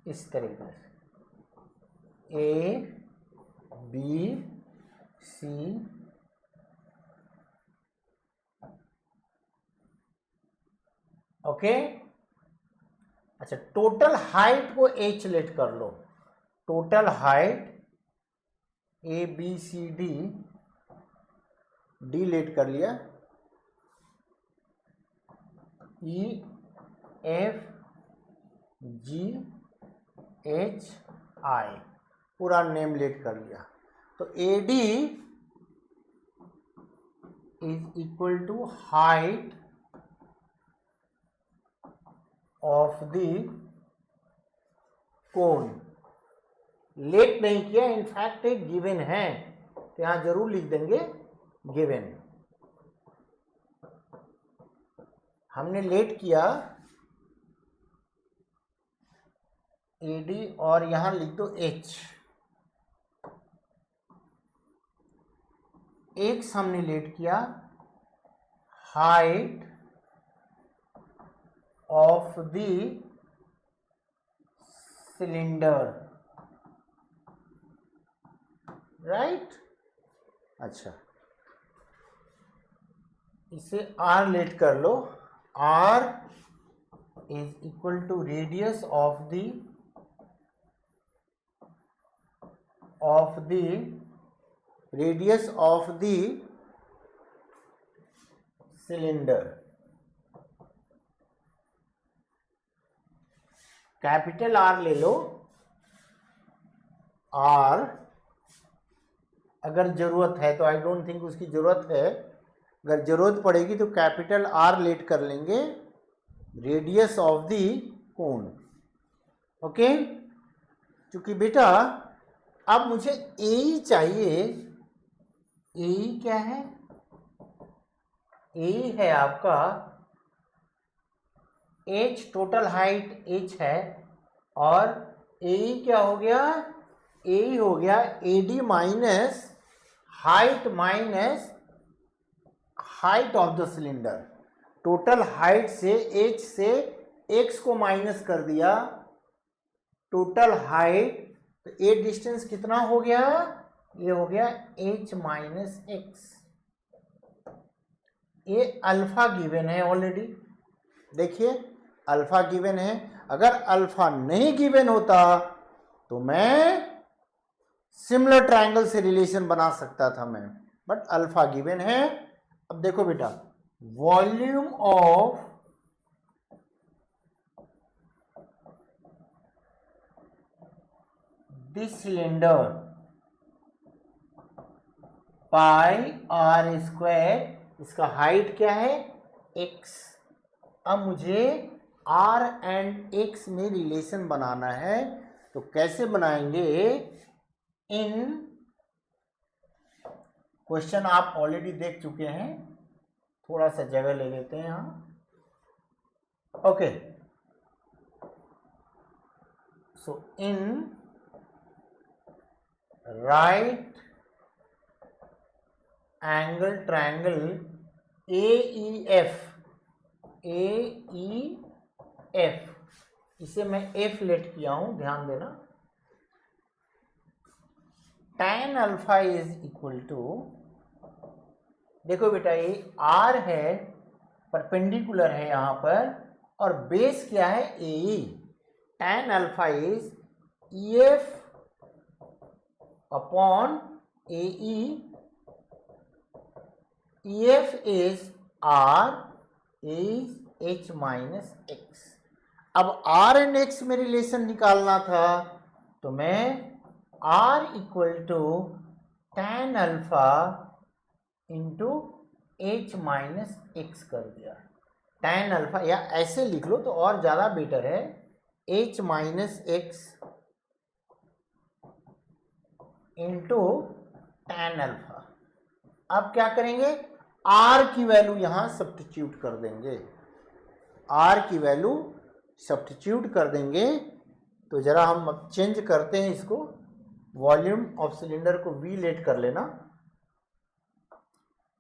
इस तरीके से A B C ओके। अच्छा, total height को H लेट कर लो। Total height ABCD D let कर लिया, EFGHI पूरा नेम लेट कर लिया। तो AD is equal to height of the cone. Let नहीं किया, इनफैक्ट एक गिवन है तो यहां जरूर लिख देंगे गिवन। हमने लेट किया AD और यहां लिख दो H। एक्स हमने लेट किया height of the cylinder, right. अच्छा, इसे R लेट कर लो। R is equal to radius of the cylinder. Capital R ले लो। R अगर जरूरत है तो, आई डोंट थिंक उसकी जरूरत है, अगर जरूरत पड़ेगी तो कैपिटल R लेट कर लेंगे, radius of the cone. Okay, क्योंकि बेटा अब मुझे AE चाहिए। AE क्या है? AE है आपका H, टोटल हाइट H है, और AE क्या हो गया? AE हो गया AD minus height of the cylinder. Total height से H से X को माइनस कर दिया, टोटल हाइट तो ये डिस्टेंस कितना हो गया, ये हो गया h माइनस एक्स। ये अल्फा गिवन है ऑलरेडी, देखिए अल्फा गिवन है। अगर अल्फा नहीं गिवन होता तो मैं सिमिलर ट्रायंगल से रिलेशन बना सकता था मैं, बट अल्फा गिवन है। अब देखो बेटा, volume of this cylinder pi are square, इसका हाइट क्या है, x। अब मुझे r एंड x में रिलेशन बनाना है, तो कैसे बनाएंगे, इन क्वेश्चन आप ऑलरेडी देख चुके हैं, थोड़ा सा जगह ले लेते हैं यहाँ। Okay, so in right angle triangle AEF, इसे मैं F लेट किया हूं, ध्यान देना। tan alpha is equal to, देखो बेटा ये R है, परपेंडिकुलर है यहां पर, और बेस क्या है, AE। tan alpha is EF upon AE। EF is R is H minus X. अब R एंड X में रिलेशन निकालना था, तो मैं R equal to tan alpha into H minus X कर दिया। tan अल्फा, या ऐसे लिख लो तो और ज़्यादा बेटर है, H minus X into tan alpha. अब क्या करेंगे, R की वैल्यू यहां सब्स्टिट्यूट कर देंगे, R की वैल्यू सब्स्टिट्यूट कर देंगे। तो जरा हम अब चेंज करते हैं इसको, वॉल्यूम ऑफ सिलेंडर को V लेट कर लेना।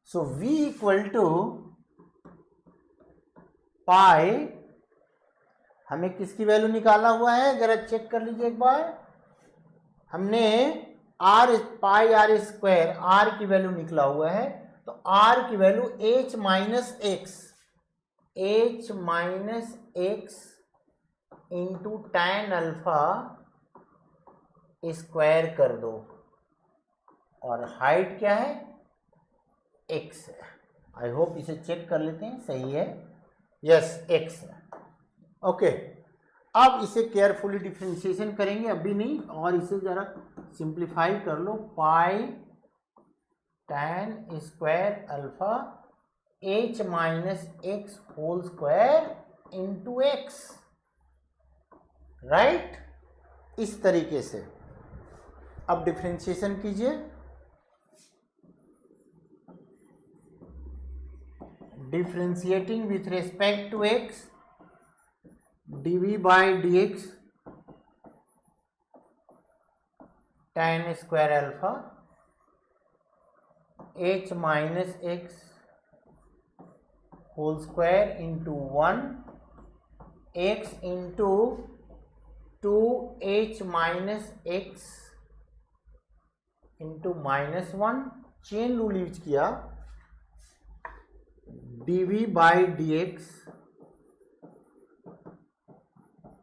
सो V इक्वल टू पाई, हमें किसकी वैल्यू निकालना हुआ है, जरा चेक कर लीजिए एक बार। हमने R pi are square, R की वैल्यू निकला हुआ है, तो R की value H minus X into tan alpha square कर दो, और हाइट क्या है, x है। आई होप इसे चेक कर लेते हैं, सही है, यस x है। ओके, अब इसे केयरफुली डिफ्रेंशिएशन करेंगे, अभी नहीं, और इसे जरा सिंप्लीफाई कर लो। Pi tan square alpha H minus X whole square into X, right, इस तरीके से। अब डिफ्रेंशिएशन कीजिए, differentiating with respect to x, dv by dx tan square alpha H minus X whole square into 1 x into 2H minus X into minus 1, chain rule use किया, dv by dx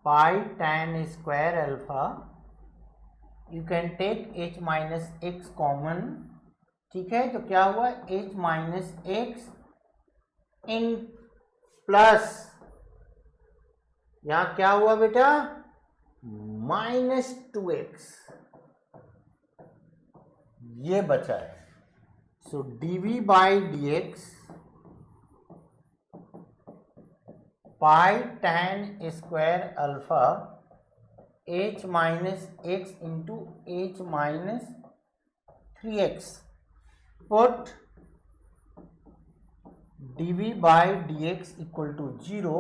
pi tan square alpha, you can take H minus X common, ठीक है, तो क्या हुआ, H minus X in plus, यहां क्या हुआ बेटा, माइनस 2x, ये बचा है। सो dv by dx pi tan square alpha H minus X into H minus 3x, put dv by dx equal to 0,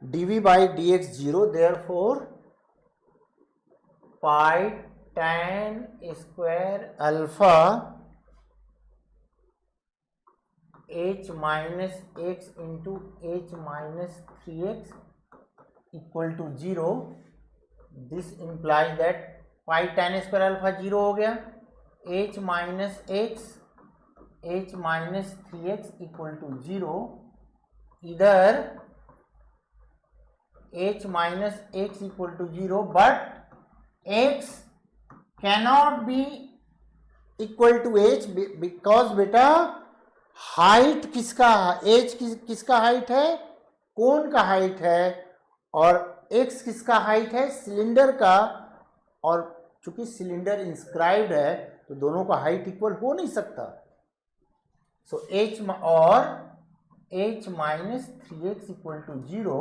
dv by dx 0, therefore pi tan square alpha H minus X into H minus 3x equal to 0, this implies that pi tan square alpha 0 हो गया, h minus 3x equal to 0, इधर h minus x equal to 0, but x cannot be equal to h because बेटा height किसका, h किसका height है, cone का height है, और x किसका हाइट है, सिलेंडर का, और चूंकि सिलेंडर इंस्क्राइब्ड है तो दोनों का हाइट इक्वल हो नहीं सकता। सो h और h minus 3x equal to 0,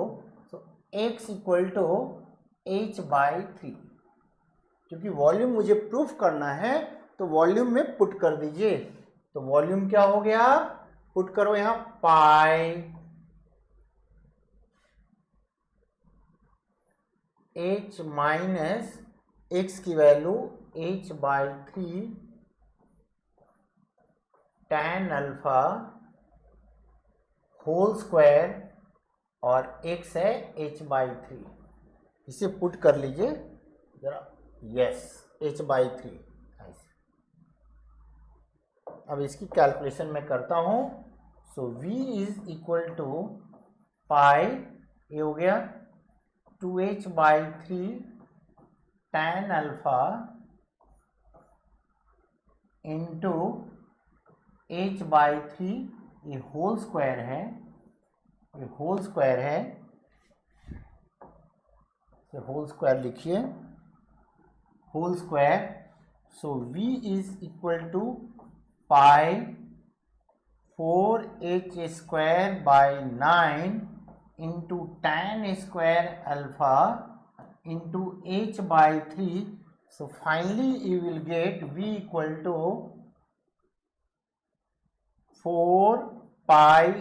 so x equal to h by 3। क्योंकि वॉल्यूम मुझे प्रूफ करना है तो वॉल्यूम में पुट कर दीजिए। तो वॉल्यूम क्या हो गया, पुट करो यहां पाई h माइनस x की value h by 3 tan alpha whole square, और x है h बाई 3, इसे पुट कर लीजिए जरा, यस h बाई 3। अब इसकी कैलकुलेशन मैं करता हूं। सो v इज इक्वल टू पाई, ये हो गया 2h by 3 tan alpha into h by 3, ये होल स्क्वायर है, ये होल स्क्वायर है, ये होल स्क्वायर लिखिए, whole square. So v is equal to pi 4h square by 9 into tan square alpha into h by 3। So finally you will get v equal to 4 pi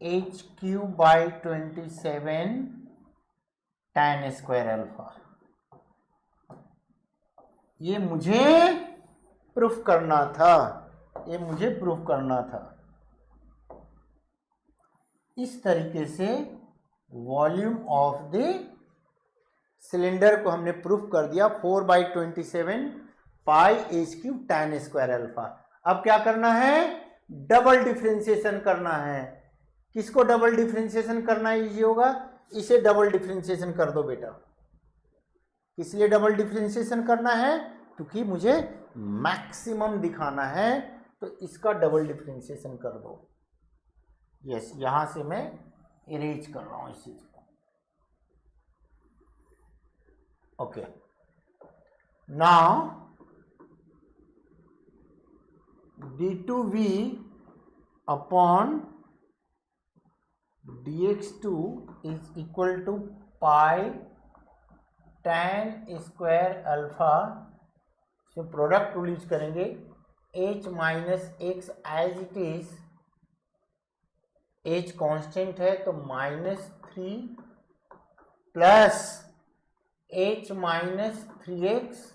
h cube by 27 tan square alpha. ये मुझे proof करना था, ये मुझे proof करना था। इस तरीके से वॉल्यूम ऑफ द सिलेंडर को हमने प्रूफ कर दिया, 4 by 27 pi h cube tan square alpha. अब क्या करना है, डबल डिफरेंशिएशन करना है। किसको डबल डिफरेंशिएशन करना इजी होगा, इसे डबल डिफरेंशिएशन कर दो बेटा। इसलिए डबल डिफरेंशिएशन करना है क्योंकि मुझे मैक्सिमम दिखाना है, तो इसका डबल डिफरेंशिएशन कर दो। यस, यहां से मैं इरेज कर रहा हूं इस चीज को। Okay, now d2v upon dx2 is equal to pi tan square alpha से प्रोडक्ट रूल यूज करेंगे, h minus X as it is, h constant है तो -3 plus h minus 3x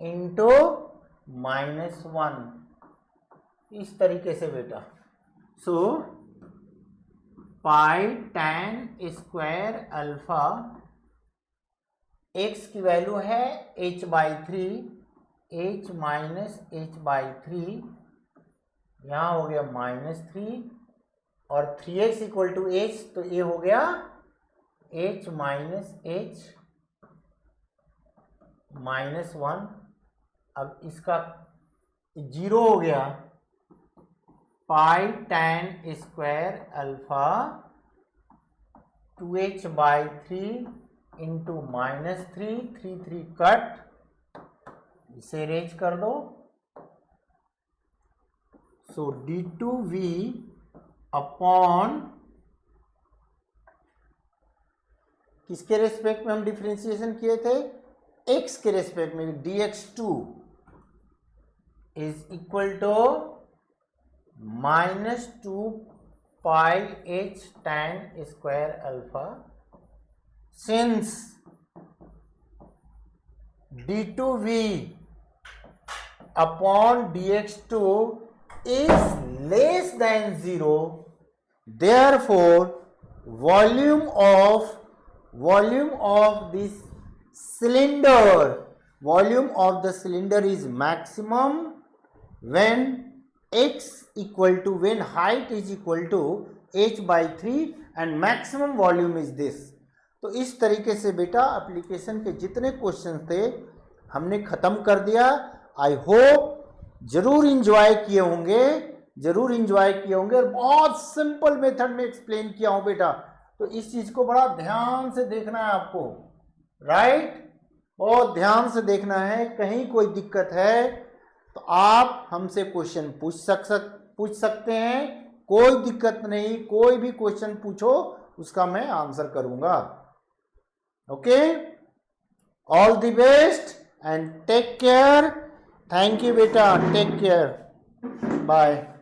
into -1, इस तरीके से बेटा। सो पाई tan स्क्वायर अल्फा, x की value है h by 3, h minus h by 3, यहाँ हो गया -3, और 3x इक्वल टू h, तो ये हो गया h माइनस h -1। अब इसका 0 हो गया, पाई tan square alpha 2h by 3 into -3, 3 cut, इसे रेज कर दो। सो d2v अपॉन किसके रेस्पेक्ट में हम डिफरेंशिएशन किए थे, x के रेस्पेक्ट में, dx2 is equal to -2 pi h tan square alpha, since d2v upon dx2 is less than 0, therefore volume of this cylinder, volume of the cylinder is maximum when when height is equal to h/3 and maximum volume is this. तो इस तरीके से बेटा application के जितने question थे हमने खत्म कर दिया. आई होप जरूर इंजॉय किए होंगे और बहुत सिंपल मेथड में एक्सप्लेन किया हूं बेटा. तो इस चीज को बड़ा ध्यान से देखना है आपको, राइट? बहुत ध्यान से देखना है. कहीं कोई दिक्कत है तो आप हमसे क्वेश्चन पूछ सकते हैं. कोई दिक्कत नहीं, कोई भी क्वेश्चन पूछो उसका मैं आंसर करूंगा. Okay, all the best and take care. Thank you बेटा, टेक केयर, बाय.